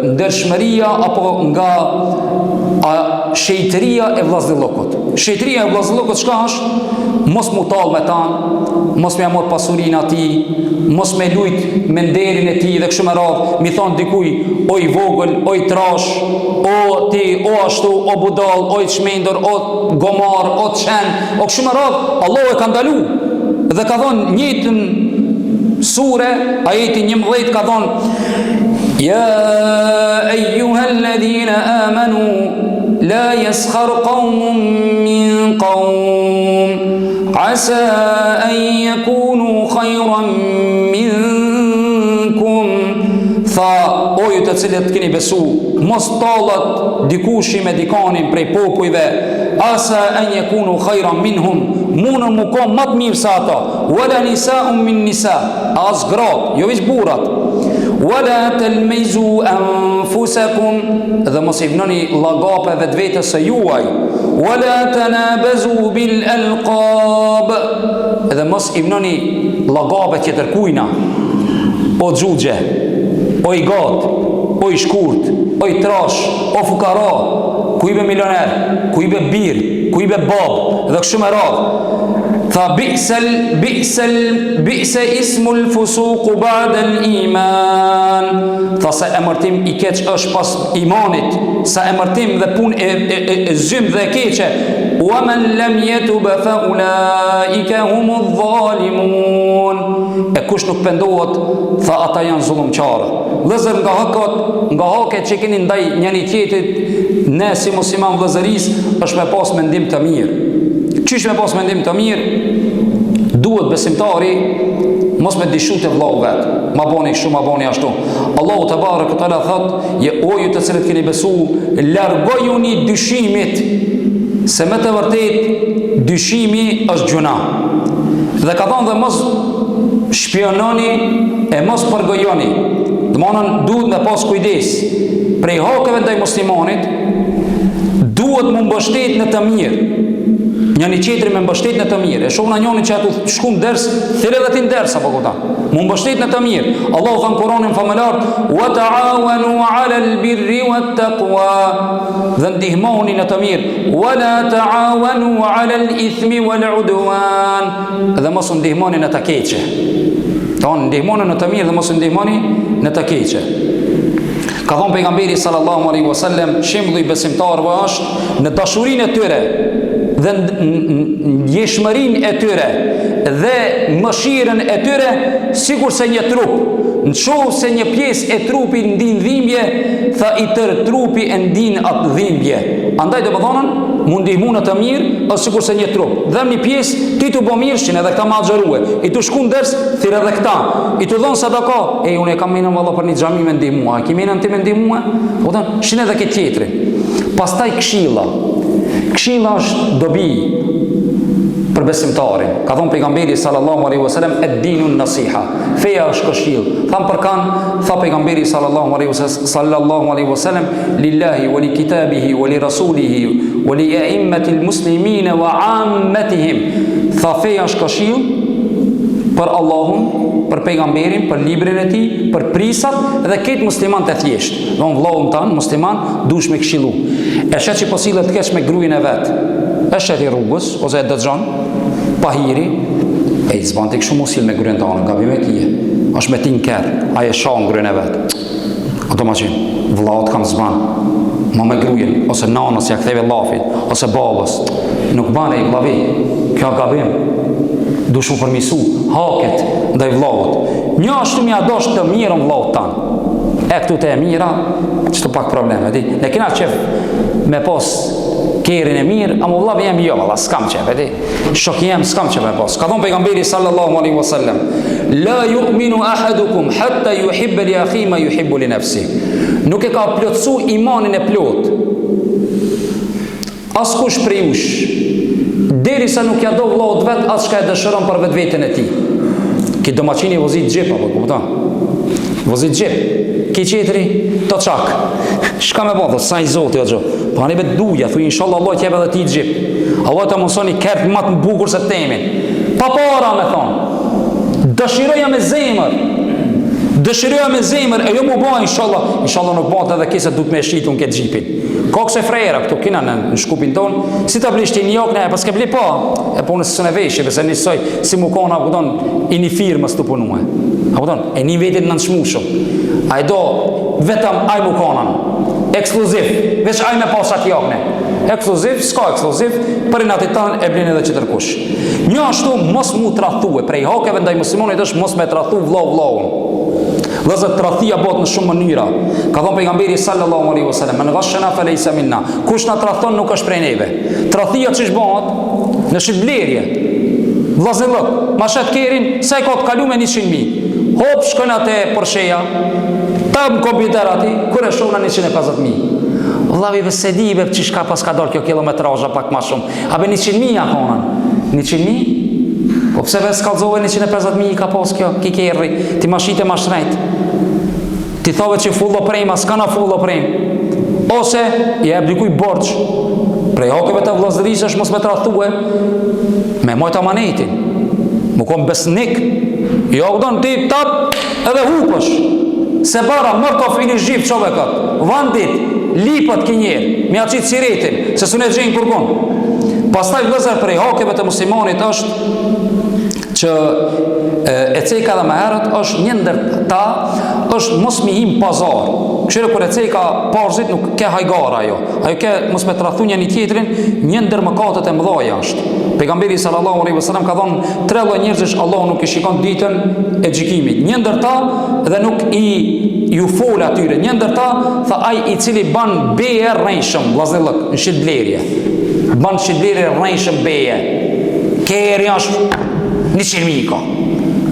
ndershmëria apo nga shejtëria e vllazëllokut. Shejtëria e vllazëllokut çka është? Mos mu tall me tan, mos me amor pasurinë atij, mos me lujt me nderin e tij dhe kështu me radhë, mi thon dikuj, o i vogël, o i trash, o ti, o ashtu, o budall, o i çmendur, o gomar, o çen, o kështu me radhë, Allahu e ka ndalu. Dhe ka thonë njëjtën sure, ajeti 11 ka thonë, ja eyyuhalladhina amanu la yaskhar qawmun min qawm asa an yakunu khayran minkum. Tha, o ju të cilët keni besu, mos tallat dikushi me dikanin prej popujve, asa an yakunu khayran minhum, munën mu kom matë mirë sa ata, wala nisaun min nisa, as gratë, jo veç burrat, wala talmizu anfusakum, dhe mos i vënoni llagape vetvetes së juaj, wala tanabazu bil alqab, dhe mos i vënoni llagape tjetër kujna, o xhuxhe, o i gat, o i shkurt, o i trash, o fukara, ku i be milioner, ku i be bir, ku i be bab, dhe kështu me radhë. Tha, bi'se ismul fusuqu ba'da al-iman. Tha, sa emërtim i keq është pas imanit, sa emërtim dhe pun e zym dhe keqe. Wa man lam yatub fa ulaika humudh zalimun. E kush nuk pendohet, tha, ata janë zullumqarë. Vëllezër, nga haket që keni ndaj njëri tjetrit, ne si musliman vëllezërisë është me pas mendim të mirë. Qysh me pas mendim të mirë? Duhet besimtari mos me dishu të vllau vetë, ma boni kështu, ma boni ashtu. Allahu te bareke ve teala thot, o ju të cilët keni besu, largojuni dyshimit, se me të vërtet dyshimi është gjuna. Dhe ka thonë dhe mos shpiononi e mos përgojoni. Domthonën duhet me pas kujdes. Prej hakeve ndaj muslimanit duhet mu mbështet në të mirë. Njëni qetri me mbështet në të mirë. E shohna njëni që atu shkum ders, thirë edhe ti nders apo këta. Mu mbështet në të mirë. Allahu thënë Kur'anin famëlar, wa ta'awanu 'ala al-birri wat-taqwa. Dhe ndihmoni në të mirë. Wa la ta'awanu 'ala al-ithmi wal-'udwan. Dhe mos ndihmoni në të keqe. Don ndihmoni në të mirë dhe mos ndihmoni në të keqe. Ka thonë pejgamberi sallallahu alaihi wasallam, shembulli besimtarëve është në dashurinë e tyre dhe ndjeshmërinë e tyre dhe mëshirën e tyre sikur se një trup. Në qovë se një pjesë e trupi ndin dhimbje, tha i tërë trupi e ndin atë dhimbje. Andaj dhe përdonën, mund ndihmu në të mirë, ose sikur se një trup. Dhe një pjesë, ti të bo mirëshin edhe këta ma gjërue. I të shku në dërës, thirë edhe këta. I të dhonë sadaka, unë e kam menën valla për një gjami me ndihmua. A ki menën ti me ndihmua? Shine edhe këtë tjetëri. Pastaj këshilla. Këshilla është dobi për besimtarin. Ka thonë pejgamberi sallallahu alaihi wasallam ad-dinun nasiha. Feja është këshill. Tham për kanë, tha pejgamberi sallallahu alaihi wasallam lillahi wa li kitabihi wa li rasulihi wa li a'immatil muslimin wa 'ammatihim. Tha feja është këshill për Allahun, për pejgamberin, për librin e tij, për prisat dhe këtë musliman të thjesht. Don vllahun tan musliman dush me këshillu. E shet që po sillet të kesh me gruin e vet. E shet i rrugës ose e dëgjon pa hiri, e i zban të këshu musil me gruin tonë, gabim e kije. Është me ti në kërë, a e shanë gruin e vetë. Ato ma qenë, vlaut kanë zban, ma me gruin, ose nanës ja ktheve lafit, ose babës. Nuk bane i vlavi, kjo gabim. Du shumë përmisu, haket ndaj vlaut. Një ashtu mi adosht të mirën vlaut tanë. E këtu të e mira, që të pak probleme, di. Ne kena qef me pos kerin e mirë, a mu vlavi jem jo, valla, s'kam qef, e di. Shok jem, s'kam qef me pos. Ka thonë pejgamberi sallallahu alaihi wasallam, la yu'minu ahadukum hatta yuhibbe li akhi ma yuhibbu li nafsi. Nuk e ka plotësu imanin e plot. Askush prej jush, derisa nuk ja do vllaut vet as çka e dëshiron për vetveten e tij. Ki domaqini vozit xhep apo kupton? Vozit xhep. Ki qetri to çak. Shka me bëdhë, sa i zoti o gjo. Po ani bet duja, thuj inshallah Allah t'jep edhe ti xhep. Allah ta mësoni kert më të bukur se temin. Pa para me thon. Dëshiroja me zemër. Dëshiroja me zemër, e jo mu bëj inshallah. Inshallah nuk bëhet edhe kisa duhet me shitun këtë xhipin. Kokse frera këtu kina në shkupin ton, si ta blish ti një jokne, pas ke bli pa, e po nësë së veshje, pëse njësoj, si mu kona, apëton, i një firmës të punue. Apëton, e një vetit në nëshmushëm. A i do, vetëm aj mu konan, ekskluziv, veç aj me pasat jokne. Ekskluziv, s'ka ekskluziv, për i natit tanë e blin edhe që tërkush. Një ashtu, mos mu trathue, prej hakeve ndaj muslimonit është mos me trathu vlau. Vëzët trathia bot në shumë mënyra. Ka thonë pejgamberi sallallahu alaihi wasallam, "Men ghashana falaysa minna." Kush na trathon nuk është prej neve. Trathia ç'ish bëhet? Në shitblerje. Vllazëllok, ma shet kerin, sa i ka të kalu me 100.000. Hop shkon atë Porsche-ja. Tam kompjuter aty, kur e shohna 150.000. Vllavi pse di be ç'ish ka pas ka dal kjo kilometrazha pak më shumë. A be 100.000 ja konan. 100.000? Po pse vetë s'kallzove 150.000 ka pas kjo, ki kerri, ti ma shite ma shrejt. Ti thove që fullo prejma, s'ka na fullo prejm. Ose, je e blikuj borç. Prej hakeve të vllazërisë është mos me trathue, me mojt amanetin. Mu kom besnik, jo këton ti tap edhe hupësh. Se bara, mërë të ofini zhjip qove këtë. Vandit, lipët kinjerë, mi aqit siretin, se s'une gjenë kërkun. Pastaj vëzër prej hakeve të muslimonit është që e cejka dhe me herët është një ndër ta është mos mi him pazar. Këshire kër e cejka parzit nuk ke hajgara ajo. Ajo ke mos me trathu një tjetrin, një ndër mëkatet e mdhaja është. Pejgamberi sallallahu alaihi wasallam ka thonë 3 lloj njerëzish Allah nuk i shikon ditën e gjykimit. Një ndër ta dhe nuk i ju fol atyre. Një ndër ta tha ai i cili ban beje rrejshëm, vllazëllok, në shitblerje. Ban shitblerje rrejshëm beje. Keri është 100.000 ka.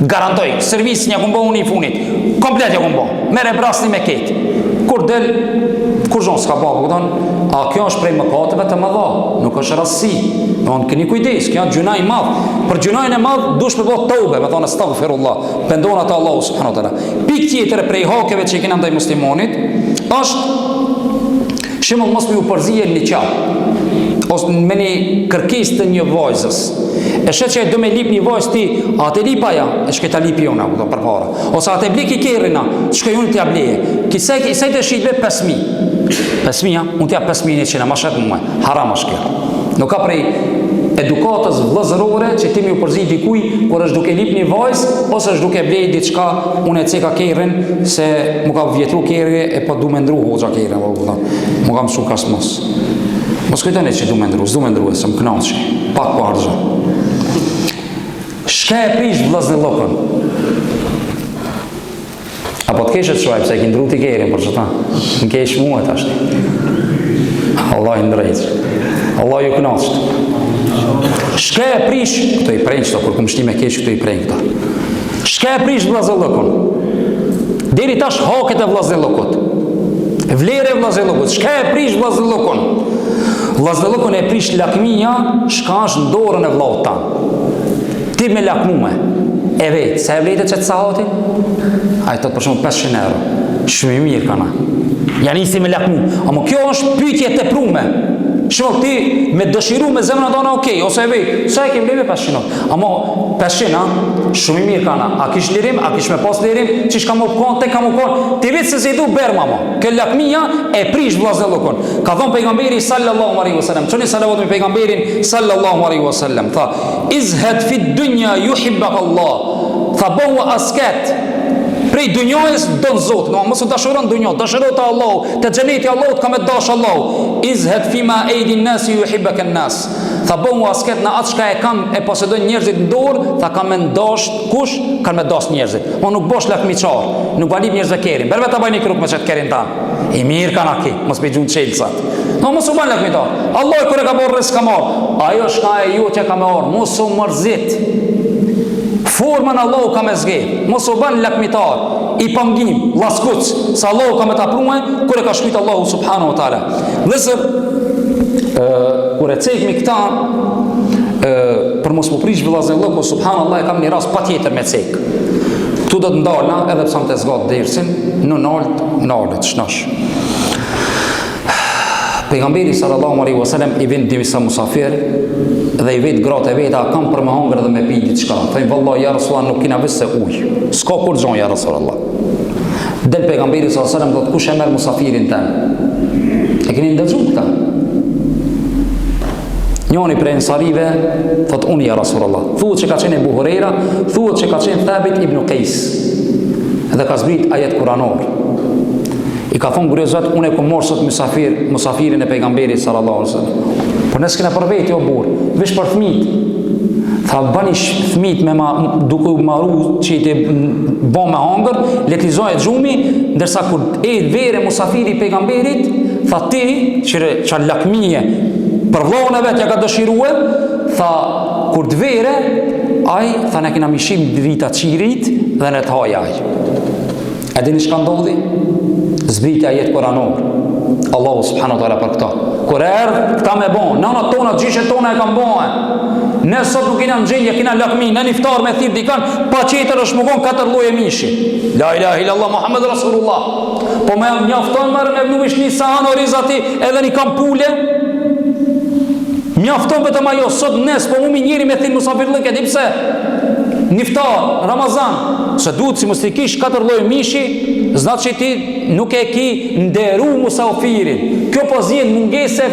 Garantoj, servis një kumbo unë i funit. Komplet një kumbo. Mere brasni me ketë. Kur del, kur zhonë s'ka pa, këton, a kjo është prej mëkateve të mëdha, nuk është rastësi. Në këni kujdes, kjo është gjunaj madh. Për gjunajnë e madh, dush për bëhë tobe, me thonë astaghfirullah, pendona të Allahu subhanahu wa taala. Pik tjetër prej hakeve që i kena ndaj muslimonit, është shembull mos me u përzije një qap, ose me një kërkesë të një vajzës. E shet që e do me lip një vajzë ti, a te lipa ja, e shke ta lipi jona, për para. Ose a te blik i kerina, shke unë t'ja bleje. Kisaj të shqitve 5.000. 5.000, ja? Unë t'ja 5.100, ma shetë muaj. Haram është kjo. Nuk ka prej edukatës vëzërore që ti mi u përzi dikuj, kur është duke lip një vajzë, ose është duke blej diçka, unë e ceka kerin, se mu ka vjetru keri, e po du me ndru hoxha kerin, mu ka mësu kas mos. Mos kujtoni që du me ndru, se më knaqë, pak po ardhë. Shka e prish vllazën e llokën? Apo të keshe të shuaj, pëse e ki ndru t'i kerin, për që ta, në kesh muet ashti. Allah i ndrejtë, Allah ju knaqët. Shka e prish, këto i prejnë qëto, kur këmë shti me kesh, këto i prejnë këta. Shka e prish vllazën e llokën? Deri tash haket e vllazën e llokut. Vlerë e vllazën e llokut. Shka e prish vllazën e llokun? Vllazën e llokun e prish lakmia, shka është në dorën e vllaut tan. Ti me lakmume, e vetë, se e vletet që të sahati? A i të për shumë 500 euro. Shumë i mirë kana. Ja nisi me lakmu. Amo kjo është pyetje të prume. Shumë ti me dëshiru me zemrën tonë, okej, ose e vetë, sa e ke vleve 500 euro. Amo 500, shumë i mirë kana. A kish lirim, a kish me pas lirim, qish ka më përkon, te ka më përkon, ti vitë se se i du berma mo. Kë lakmia e prish vllazën e llokun. Ka thonë pejgamberi sallallahu alaihi wasallam, çoni salavat me pejgamberin sallallahu alaihi wasallam, tha, izhed fi dunya yuhibbak Allah. Tha bëhu asket prej dunjojës do në Zotë, no, mësë dashëron dunjo, dashëron të Allahu, të xheneti Allahut ka me dash Allahu. Izhed fima ejdin nasi ju hibbek en nas. Tha bëhu asket në atë shka e kam e posedojnë njerëzit në dorë, tha ka me ndash kush, ka me dash njerëzit. Ma nuk bosh lakmiqar, nuk balib njerëzve kerin, berve ta bajni kruk me qëtë kerin ta. I mirë ka ki, mos me gjunë qelsat. No, mos u ban lakmiqar. Allah e kër e ka borë res ka marë, ajo shka e ju që ka me orë, mos u mërzit. Formën Allahu ka me zgejt, mos u ban lakmitar, i pangim, laskuc, sa Allahu ka me ta prume, kër e ka shkujt Allahu subhanahu wa ta'ala. Lësër, kër e cekmi këta, për mos më prish vllazën e llokut, subhanallah, e kam një rast pa tjetër me cek. Tu do të ndalna, edhe pësa më të zgatë dërsin, në nalët, shnash. Pejgamberi sallallahu alaihi wasallam i vjen disa musafir dhe i vet gratë e veta kam për me hangër dhe me pi diçka. Thënë vallahi ja Rasulullah nuk kena vëse ujë. S'ka kur gjon ja Rasulullah. Del pejgamberi sallallahu alaihi wasallam do të kush e merr musafirin tan. E keni ndëgjuar këta? Njoni prej ensarive thot unë ja Rasulullah. Thuhet që ka qenë Abu Huraira, thuhet që ka qenë Thabit ibn Qais. Dhe ka zbrit ajet kuranor. I ka thonë gurezat, unë e ku morë sot musafirin e pejgamberi sallallahu alaihi wasallam. Por nësë kena për veti o burë, vesh për fmit. Tha, bani fmit me duke u maru që i të bo me hangër, letizoj e gjumi, ndërsa kur e vere musafiri pejgamberit, tha ti, që lakmije, për vlohën e vetë ja ka dëshirue, tha, kur të vere, aj, tha ne kena mishim drita qirit dhe në të haj aj. E dini shka ndodhi? Zbritja jetë kuranor. Allahu subhanahu wa ta'ala për këta. Kur erdhë, këta me bon. Nana tona, gjyshe tona e kam bon. Ne sot nuk kina në gjendje, kina lakmi, në niftar me thirë dikan, pa qeter është më bon 4 lloje mishi. La ilaha illallah, Muhammed Rasulullah. Po me mjafton mërë me vnumish një sahan orizati edhe një kampule. Mjafton vetëm ajo, sot nes, po mu mi njëri me thirë musafirlëk, e di pse? Niftar, Ramazan, se duhet si mos të kish 4 lloje mishi, znatë që ti nuk e ki nderu musafirin. Kjo po zjen mungese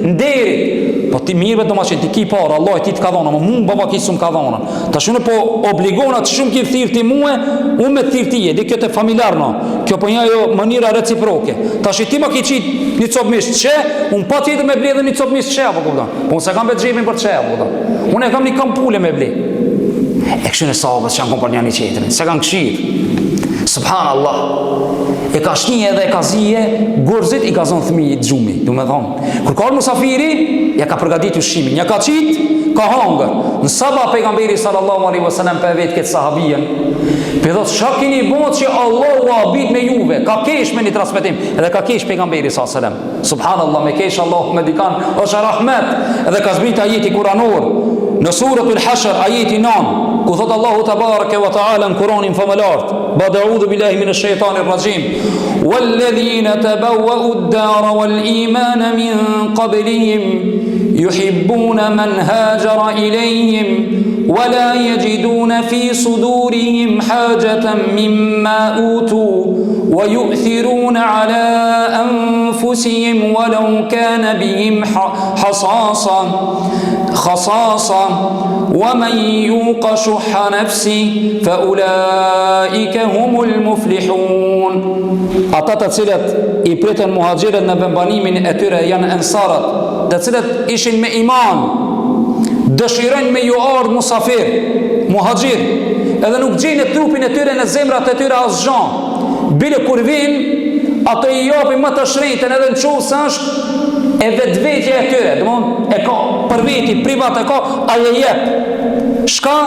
nderit. Po ti mirë vetëm që ti ki parë, Allah ti të ka dhona, më mund baba ki s'm ka dhona. Tash unë po obligona të shumë ki thirr ti mua, unë me thirr ti, di kjo të familjar no. Kjo po një ajo mënyra reciproke. Tash ti më ki qit një cop mish çe, unë pa tjetër me bledhën një cop mish çe apo kupton. Po unë se kam vetë xhepin për çe apo kupton. Unë e kam një kampule me ble. E kështu në sahabët që janë kompanjani qetërin, se kanë këshirë. Subhanallah. E ka shnije edhe e ka zije, gorzit i ka zonë thmi i gjumi, du me thonë. Kër ka musafiri, ja ka përgadit ushimin, ja ka qit, ka hangër. Në sabah pejgamberi sallallahu alaihi wasallam për vetë këtë sahabijen, për dhëtë shakini bënë që Allah u abit me juve, ka kesh me një transmitim, edhe ka kesh pejgamberi sallallahu alaihi wasallam. Subhanallah, me kesh Allah me dikan, është rahmet, edhe ka zbrit ajeti kuranor, në suratul Hashr, ajeti 9, ku thot Allahu tabaraka wa ta'ala në Kur'anin famëlart, ba'da a'udhu billahi minash shaitanir rajim, walladhina tabawwa'u ad-dara wal imana min qablihim yuhibbuna man hajara ilayhim ولا يجدون في صدورهم حاجة مما أوتوا ويؤثرون على أنفسهم ولو كان بهم خصاصة ومن يوق شح نفسه فأولئك هم المفلحون. Ata të cilët I pritën muhaxhirët në vëmbanimin e tyre janë ensarët, të cilët ishin me iman, dëshirojnë me ju ardhë musafir, muhaxhir, edhe nuk gjejnë trupin e tyre në zemrat e tyre asgjë. Bile kur vinë, ato I japin më të shrejtën edhe në qovë se është e vetvetja e tyre, domthon e ka për veti, privat e ka, aje jep. Shka?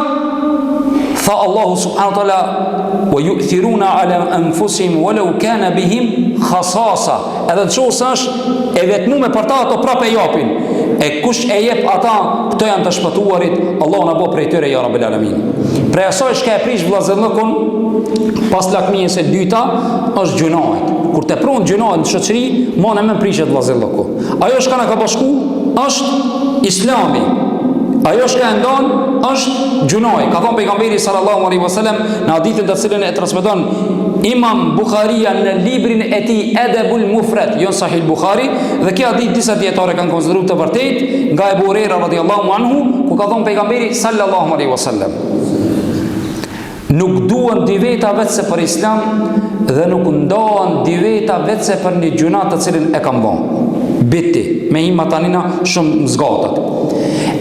Tha Allahu subhanahu wa taala wa yu'thiruna ala anfusihim walau kana bihim khasasa. Edhe në qovë se është e vetmume për ta, ato prapë e japin. E kush e jep ata, këto janë të shpëtuarit, Allahu na bëj prej tyre ya Rabbil Alamin. Prej asaj shka e prish vllazëllëkun pas lakmijës së dyta është gjunohet. Kur të pron gjunohet në shoqëri, mëne më prishet vllazëllëku. Ajo shka na ka bashku është Islami. Ajo shka e ndon është gjunohet. Ka thënë pejgamberi sallallahu alaihi wasallam në hadithin të cilën e transmeton Imam Bukharia në librin e tij Adabul Mufrad, jo Sahih Bukhari, dhe kjo hadith disa dietarë kanë konsideruar të vërtetë nga Abu Huraira radhiyallahu anhu, ku ka thënë pejgamberi sallallahu alaihi wasallam: nuk duan dy veta vetëse për Islam dhe nuk ndohen dy veta vetëse për një gjuna të cilën e kanë bën. Biti, me ima tanina shumë zgatat.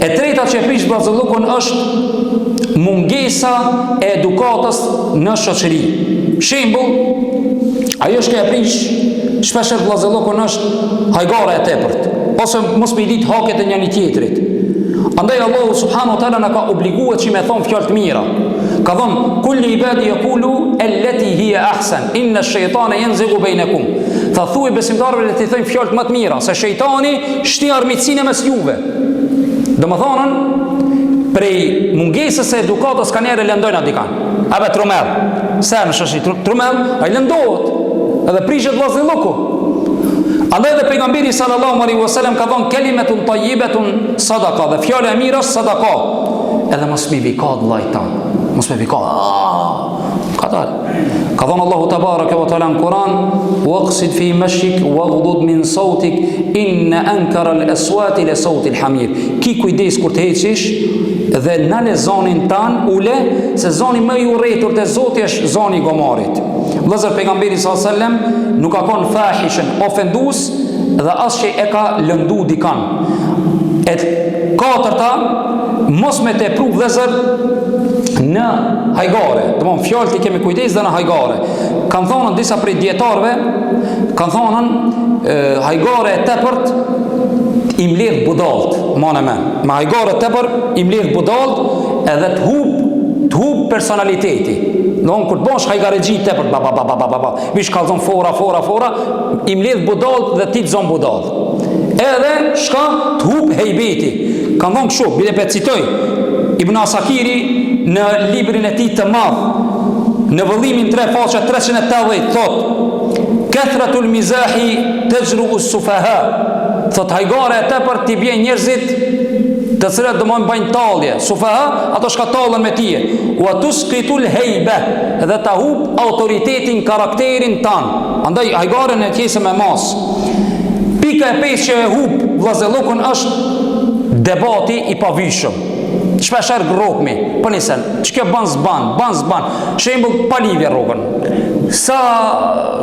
E treta që e prish vllazëllukun është mungesa e edukatës në shoqëri. Shembull, ajo që e prish shpesh vllazëllukun është hajgara e tepërt, ose mos me I ditë haket e njëri tjetrit. Andaj Allahu subhanahu wa taala na ka obliguar që me thon fjalë të mira. Ka thon kulli ibadi yaqulu allati hiya ahsan inna ash-shaytana yanzighu bainakum. Tha thuaj besimtarëve të thënë fjalë më të mira, se shejtani shtin armiqsinë mes juve. Domethënë, prej mungesës së edukatës kanë erë lëndojnë adikan. A be trumell. Sa më shoshi trumell, ai lëndohet. Edhe prishet vllazëlloku. Andaj dhe pejgamberi sallallahu alaihi wasallam ka thënë kelimatun tayyibatun sadaqa, dhe fjala e mirë është sadaqa. Edhe mos mi vikat vllajtan. Mos me vikat. Ka thënë Allahu tabaraka wa taala në Kur'an: "Waqsid fi mashik waghdud min sautik inna ankara al-aswati la sauti al-hamir." Ki kujdes kur të heqish dhe nale zonin tan ule, se zoni më I urrëtur te Zoti është zoni I gomarit. Vëllazër, pejgamberi sallallahu alaihi wasallam nuk ka qenë fahishën, ofendues dhe as që e ka lëndu dikan. E katërta, mos me tepru vëllazër në hajgare. Domthon fjalët I kemi kujdes dhe në hajgare. Kan thonë disa prej dietarëve, kan thonë hajgare e tepërt I mbledh budallt, mëna me hajgare e tepërt I mbledh budallt edhe të hub personaliteti. Domthon kur të bosh hajgaregji tepërt vish kallzon fora I mbledh budallt dhe ti të zon budall. Edhe shka të hub hejbeti. Kan thonë kështu, bile pe citoj Ibn Asakiri në librin e tij të madh, në vëllimin 3 faqe 380, thot: "Kathratul mizahi tajru as-sufaha." Thot hajgare e tepërt ti bjen njerëzit të cilët domon bajnë tallje. Sufaha, ato shka tallën me tije. Wa tusqitul hayba, dhe ta hub autoritetin, karakterin tan. Andaj hajgaren e qesë me mas. Pika e 5 që e hub vllazëllokun është debati I pavishëm. Shpesher grokmi, për nisen, që kjo ban zban, shembull palivje rrugën. Sa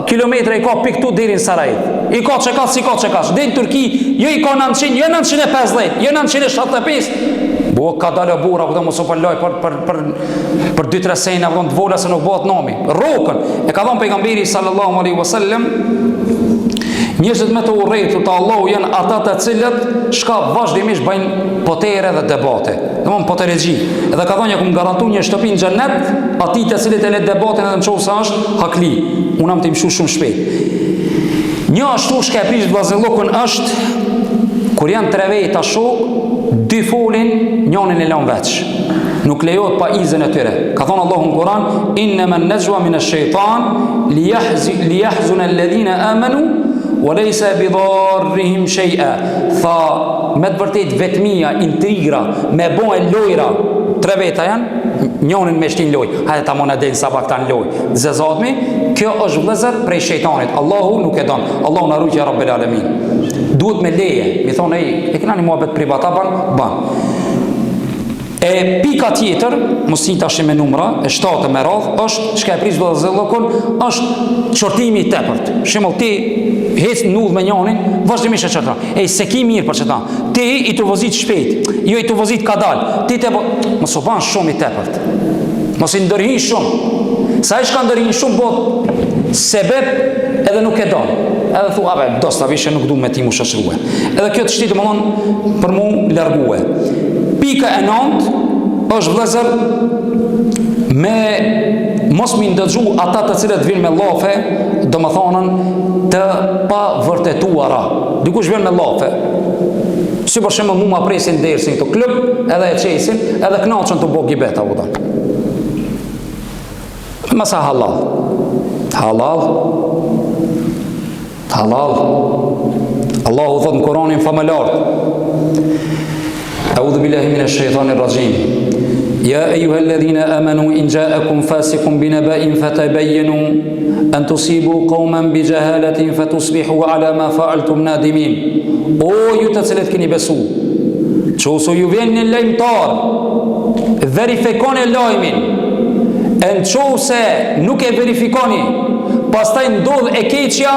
kilometra I ka piktu deri në Sarajevë. I ka që ka, si ka që ka. Dhe në Turki, jo I ka 900, jo 950, jo 975. Bo, ka dalë bura, këto mos u përloj për 2-3 sejna, të vola se nuk bëhet nomi. Rrugën, e ka thonë pejgamberi sallallahu alaihi wasallam, njerëzit me të urrëtur të Allahu janë ata të cilët shka vazhdimisht bëjnë potere dhe debate. Domthon poteregji. Edhe ka thonë kum garantu një shtëpi në xhennet, atij të cilët e le debatin edhe nëse është hakli. Unë jam të mshu shumë shpejt. Një ashtu shka e prish vllazëllokun është kur janë 3 veta shok, 2 folin, njënin e lën veç. Nuk lejohet pa izën e tyre. Ka thonë Allahu në Kur'an: "Innama an-najwa min ash-shaytan liyahzuna alladhina amanu wa laysa bidarrihim shay'a." Tha, me të vërtet vetmia, intrigra, me bën lojra tre veta janë, njonin me shtin loj, hajde ta mona del sa pak ta në loj, zezatmi, kjo është vëllezër prej shejtanit, Allahu nuk e don, Allahu na ruaj ya Rabbel Alamin. Duhet me leje, mi thonë, e këna një muhabet privata ban. E pika tjetër, mos i tash me numra, e 7 me radh, është çka e prish vëllezëllokun, është çortimi i tepërt. Shembull ti hec në udhë me njërin, vazhdimisht e çorton. Se ki mirë për çeta. Ti i tuvozit shpejt, jo i tuvozit ka dal. Ti te mos u ban shumë i tepërt. Mos i ndërhin shumë. Sa ai shka ndërhin shumë bot sebeb edhe nuk e don. Edhe thua, dosta vishe nuk du me ti mu shashruhe. Edhe kjo të shti të më thonë për mu largue. Pika e 9 është vëllezër me mos mi ndëgju ata të cilët vinë me lafe, do më thonën të pa vërtetuara. Dikush vjen me lafe, si për shemë mu ma presin dersin të klub, edhe e qesin, edhe knaqën të bo gibeta u dhe. Masa halal. Allahu thot në Koranin famëlar. A'udhu billahi minash shaitanir rajim. Ya ayyuhalladhina amanu in ja'akum fasiqun binaba'in fatabayyanu an tusibu qauman bijahalatin fatusbihu ala ma fa'altum nadimin. O ju të cilët keni besu, çose ju vjen një lajmtar, verifikoni lajmin. Në qose nuk e verifikoni, pastaj ndodh e keqja,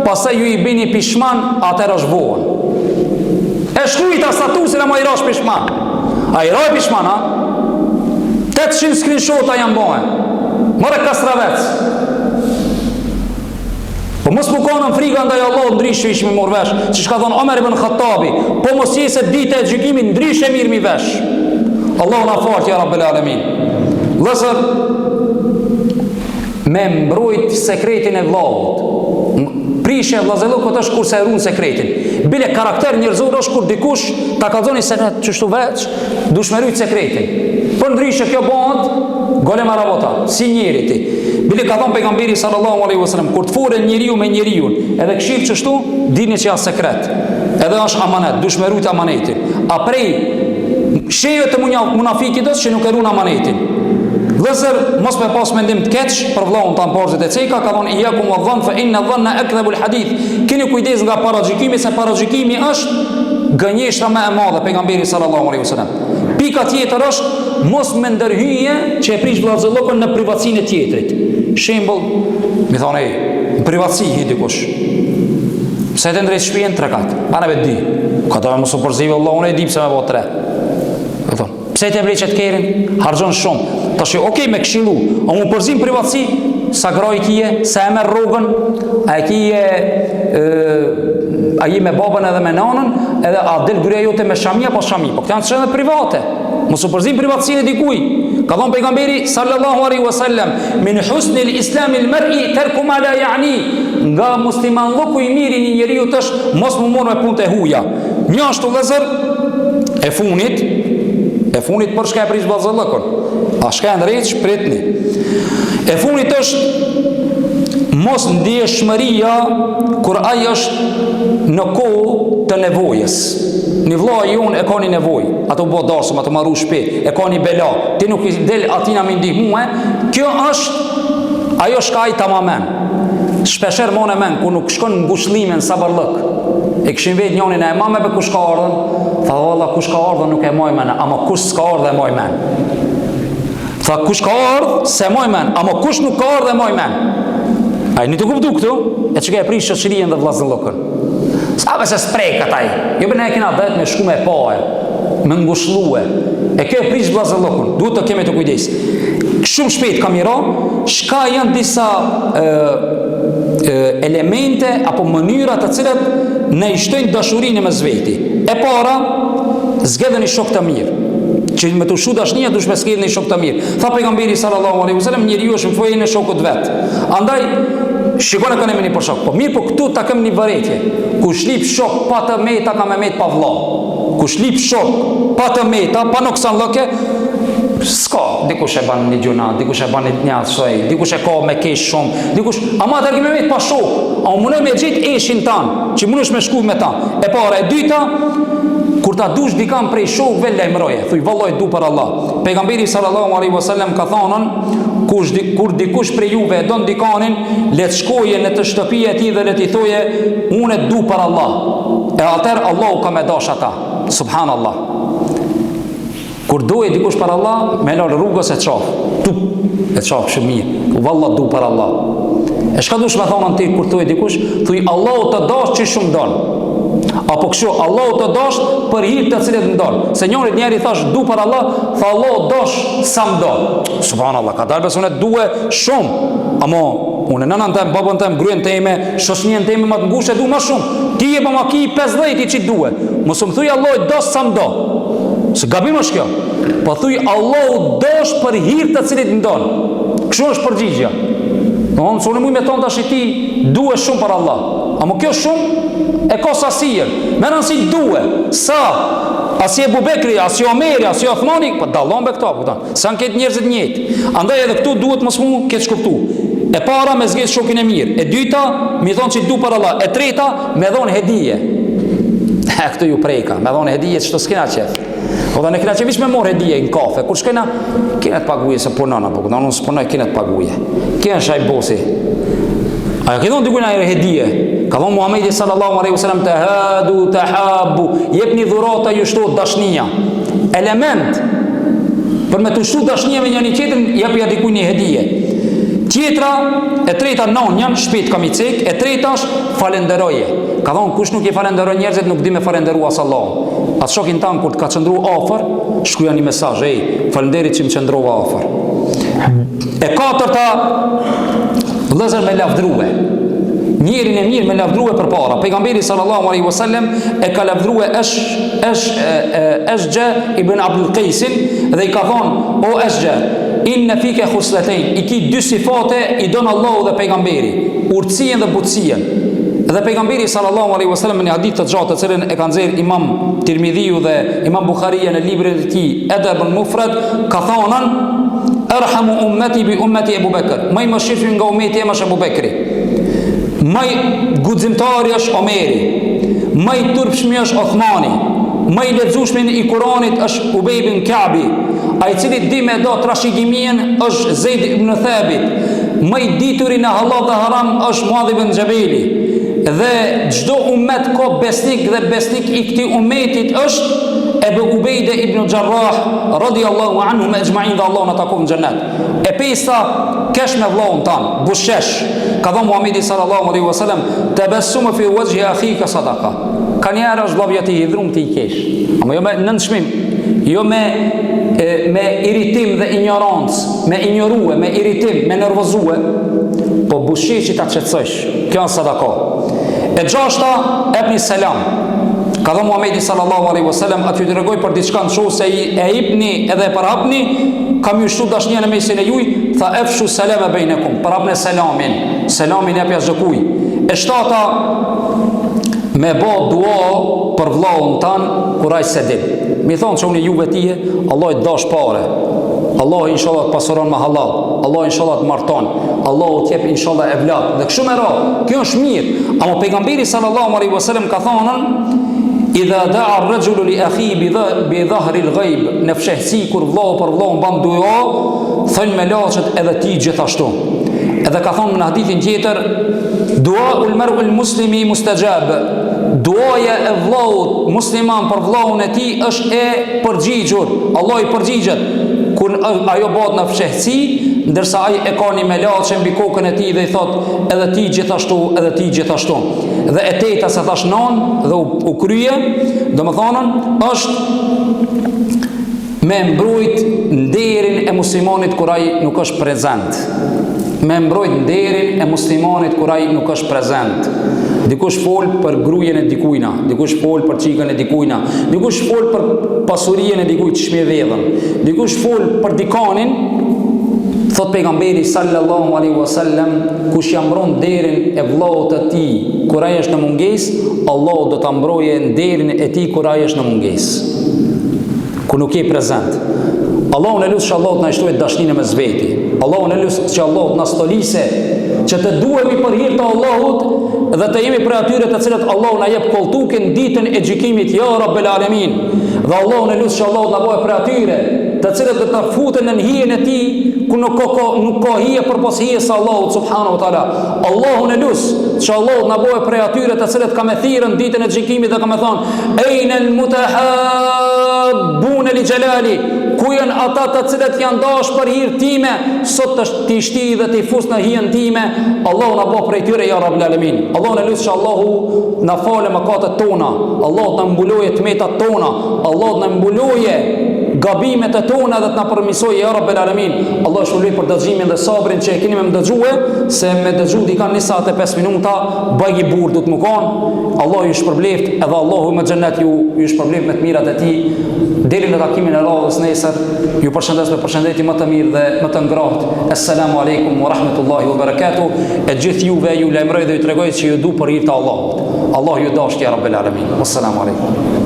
pastaj ju i bini pishman, atër është vohën. E shkrujta statusin e ma i rash pishman. A i raj pishman, ha? 800 screenshota janë bëhe. Mëre kastravec. Po mos më konën friga ndaj Allah, ndrishë ishë mi mor vesh, që shka thonë Omer ibn Khattabi, po mos jese dite e gjykimit, ndrishë e mirë mi vesh. Allah na fart, ya Rabbel Alamin. Vëllezër, me mbrojt sekretin e vllavut. Prishe e vllazëllokut është kur se e runë sekretin. Bile karakter njerëzor është kur dikush ta kallzoni se çështu veç, dush me rujt sekretin. Por ndryshe kjo bëhet gole maravota, si njeri ti. Bile ka thonë pejgamberi sallallahu alaihi wasallam, kur të foren njeriu me njeriu, edhe këshill çështu, dini që janë sekret. Edhe është amanet, dush me rujt amanetin. A prej shejë të munafikit është që nuk e ruan amanetin. Vëllezër, mos me pas mendim të keq për vllahun tan porzit e ceka, ka thonë iyakum wadhann fa inna dhanna akdhabul hadith. Keni kujdes nga paragjykimi, se paragjykimi është gënjeshtra më e madhe, pejgamberi sallallahu alaihi wasallam. Pika tjetër është mos me ndërhyje që e prish vllazëllokun në privatësinë e tjetrit. Shembull, mi thonë në privatësi hi dikush. Pse të ndrejt shtëpinë 3 kat? Para vetë di. Ka të mos u përzive Allahu ne di pse më bë 3. Do thonë, pse të vleçet kerin? Harxhon shumë. Tash okej me këshillu, a mu përzim privatësi, sa groj kije, sa e merr rrugën, a e kije a je me babën edhe me nanën, edhe a del gruaja jote me shamia po shami, po këto janë çështje private. Mos u përzim privatësinë e dikujt. Ka thënë pejgamberi sallallahu alaihi wasallam, min husnil islamil mar'i tarku ma la ya'ni. Nga muslimanlloku i mirë i një njeriu është mos mu morr me punë të huaja. Mjashtu vëllezër e funit për shka e prish vllazëllokun. A shka e ndrejt shpritni. E funit është mos ndjeshmëria kur ai është në kohë të nevojës. Një vllai jon e ka një nevojë, ato bëhet dashëm, ato marru shpejt, e ka një bela, ti nuk i del atina me ndihmue, kjo është ajo shka ai tamamen. Shpesher mone men, ku nuk shkon në ngushlimin sa barllëk. E këshin vetë njonin e mame për kush ka ardhen, tha valla kush ka ardhen nuk e moj men, ama kush s'ka ardhe moj men. Tha kush ka ardhë se moj men, ama kush nuk ka ardhë e moj men. A i një të kuptu këtu, e që ka e prish shoqërien dhe vllazëllokun. Sa se sprejka taj, jo për ne e kena dhejt me shku me pae, me ngushluhe. E kjo e prish vllazëllokun, duhet të kemi të kujdes. Shumë shpejt kam ira, shka janë disa elemente apo mënyra të cilat ne i shtojnë dashurinë me zveti. E para, zgjedheni shok të mirë. Që me të shu dashnia dush me s'kedhni shok të mirë. Tha pejgamberi sallallahu alaihi wasallam, njeriu është në fojën e shokut vet. Andaj shikoni kanë më një për shok. Po mirë, po këtu ta kem një vërejtje. Ku shlip shok pa të meta ka me met pa vëlla. Ku shlip shok pa të meta, pa noksan lloke, s'ka, dikush e ban një gjuna, dikush e ban një asoj, dikush e ka me kesh shumë, dikush, ama të me met pa shok, a munoj me gjitë eshin tanë, që munësh me shku me ta. E para, e dyta, kur ta dush dikam prej shokëve, lajmëroje, thuj vallaj du për Allah. Pejgamberi sallallahu alaihi wasallam ka thonën, kur dikush prej juve e don dikanin, le të shkoje në të shtëpia e tij dhe le t'i thoje unë du për Allah. E atëherë Allahu ka me dash ata. Subhanallah. Kur doje dikush për Allah, me lër rrugës e çaf. E çaf shumë mirë. Valla du për Allah. E shka dush me thonën ti kur thoje dikush, thuj Allahu të dash që shumë don. Apo kështu, Allahu të dash për hir të cilët më don. Se njëri thash du për Allah, tha Allahu dash sa më don. Subhanallah, ka dalë besunet duhe shumë. Amo, unë nënën tem, babën tem, gryen teme, shoqënien teme më të ngushtë du më shumë. Ti e pa ma ki 50 i që duhe. Mos më thuj Allahu dash sa më do. Se gabim është kjo. Po thuj Allahu dash për hir të cilët më don. Kështu është përgjigjja. Unë sonë muj me tonë tash i ti duhe shumë për Allah. Amo kjo shumë e ka sasijën. Merën si duhe. Sa? Asi Ebu Bekri, asi Omeri, asi Othmani, po dallon be këta, po sa në ketë njerëzit njëjtë. Andaj edhe këtu duhet mos mu këtë shkuptu. E para me zgjesh shokin e mirë. E dyta, mi thonë që du për Allah. E treta, me dhonë hedije. Këtu ju prejka, me dhonë hedije që të s'kena qef. Po da ne kena që vish me morë hedije në kafe. Kur shkena, kena të paguje se punana, po da unë s'punoj, kena të paguje. Kena shaj bosi. A ja këdon dikujna e hedije. Ka thonë Muhamedi sallallahu alaihi wasallam tahadu tahabu, jepni dhurata ju shtot dashnia. Element për me të shtu dashnia me njëri tjetrin, japja dikujt një hedije. Tjetra, e treta nonjan, shpejt kam i cek, e treta është falenderoje. Ka thonë kush nuk i falenderoj njerëzit nuk di me falenderu as Allahun. Atë shokin tan kur të ka qëndru afër, shkruaj një mesazh, falenderit që më qëndrova afër. E katërta, vëllezër me lavdrue. Njerin e mirë me lavdrue për para. Pejgamberi sallallahu alaihi wasallam e ka lavdrue Ashja ibn Abdul Qaisin dhe i ka thonë o Ashja, inna fike khuslatayn, i ki dy sifate i don Allahu dhe pejgamberi, urtësien dhe butësien. Dhe pejgamberi sallallahu alaihi wasallam në hadith të gjatë të cilën e kanë nxjerrë Imam Tirmidhiu dhe Imam Buharia në librin e tij Adabul Mufrad, ka thonën arhamu ummati bi ummati Abu Bakr, më i mëshirshëm nga ummeti jam është Abu Bekri. Më i guximtari është Omeri, më i turpshëm është Othmani, më i lexueshëm i Kuranit është Ubej ibn Ka'bi, ai i cili di me do trashëgimien është Zeid ibn Thabit, më i dituri në halal dhe haram është Muadh ibn Jabali. Dhe çdo ummet ka besnik dhe besnik i këtij ummetit është Ebu Ubejde ibn Jarrah radiyallahu anhu me ejma'in dhe Allah në takov në xhennet. E pesta kesh me vllahun tan, bushesh. Ka thonë Muhamedi sallallahu alaihi wasallam, tabassum fi wajhi akhika sadaqa. Ka njerë është vllahja ti hidhrum ti i kesh. Ama jo me nënçmim, jo me iritim dhe ignorancë, me ignorue, me iritim, me nervozue, po busheshi ta qetësosh. Kjo është sadaka. E gjashta, ebni selam. Ka thonë Muhamedi sallallahu alaihi wasallam, aty të regoj për diçka në shohë se e ipni edhe për hapni, kam ju shtu dashnia në mesin e juj, tha efshu selam e bejnekum, për hapne selamin e pja zhëkuj. E shtata, me ba dua për vllahun tan kur ai se din. Mi thonë që unë juve tije, Allah i dash pare, Allah inshallah të pasuron me halal, Allah inshallah të marton, Allah të jep inshallah evlat, dhe kështu me ra, kjo është mirë. Ama pejgamberi sallallahu alaihi wasallam ka thonën, idha da'a ar-rajulu li akhihi bi dhahri al-ghaib, në fshehsi kur vllahu për vllahun ban dua, thënë me laçet edhe ti gjithashtu. Edhe ka thonë në hadithin tjetër, duaul mar'ul muslimi mustajab, duaja e vllahut musliman për vllahun e tij është e përgjigjur, Allah i përgjigjet kur ajo bëhet në fshehsi, ndërsa ai e ka një melaçe mbi kokën e tij dhe i thot edhe ti gjithashtu, edhe ti gjithashtu. Dhe e teta se thash non dhe u krye, domethënë është me mbrojt nderin e muslimanit kur ai nuk është prezent. Me mbrojt nderin e muslimanit kur ai nuk është prezent. Dikush fol për grujen e dikujna, dikush fol për çikën e dikujna, dikush fol për pasurinë e dikujt që shmie vedhën, dikush fol për dikanin. Thot pejgamberi sallallahu alaihi wasallam, kush ja mbron nderin e vllahut të tij kur ai është në mungesë, Allahu do ta mbrojë nderin e tij kur ai është në mungesë. Kur nuk je prezent. Allahu në lusë që Allah të na shtojë dashninë mes veti. Allahu në lusë që Allah të na stolise që të duhemi për hir të Allahut dhe të jemi prej atyre të cilët Allahu na jep kolltukin ditën e gjykimit, ya Rabbel Alamin. Dhe Allahu në lut që Allahu na bëjë prej atyre të cilët do të futen në hijen e tij, ku nuk ka hije përpos hijes së Allahut subhanahu wa taala. Allahu në lut që Allahu na bëjë prej atyre të cilët kanë thirrën ditën e gjykimit dhe kanë thonë: "Aina al-mutahabbun li jalali", ku janë ata të cilët janë dashur për hir time, sot të shti dhe të fus në hijen time. Allahu na bëj prej tyre ya Rabbul Alamin. Allahu na lut që Allahu na falë mëkatet tona, Allahu na mbuloje tmetat tona, Allahu na mbuloje gabimet e tona dhe të na përmirësoj ya Rabbel Alamin. Allah shpëlbej për dëgjimin dhe sabrin që e keni me më dëgjue, se me dëgju di kanë 25 minuta, bëj i burr do të më kanë. Allah ju shpërbleft, edhe Allahu me xhennet ju shpërbleft me të mirat e tij. Deri në takimin e radhës nesër, ju përshëndes me përshëndetje më të mirë dhe më të ngrohtë. Assalamu alaikum wa rahmatullahi wa barakatuh. E gjithë juve ju lajmëroj dhe ju tregoj që ju du për hir të Allahut. Allah ju dashur ya Rabbel Alamin. Assalamu alaikum.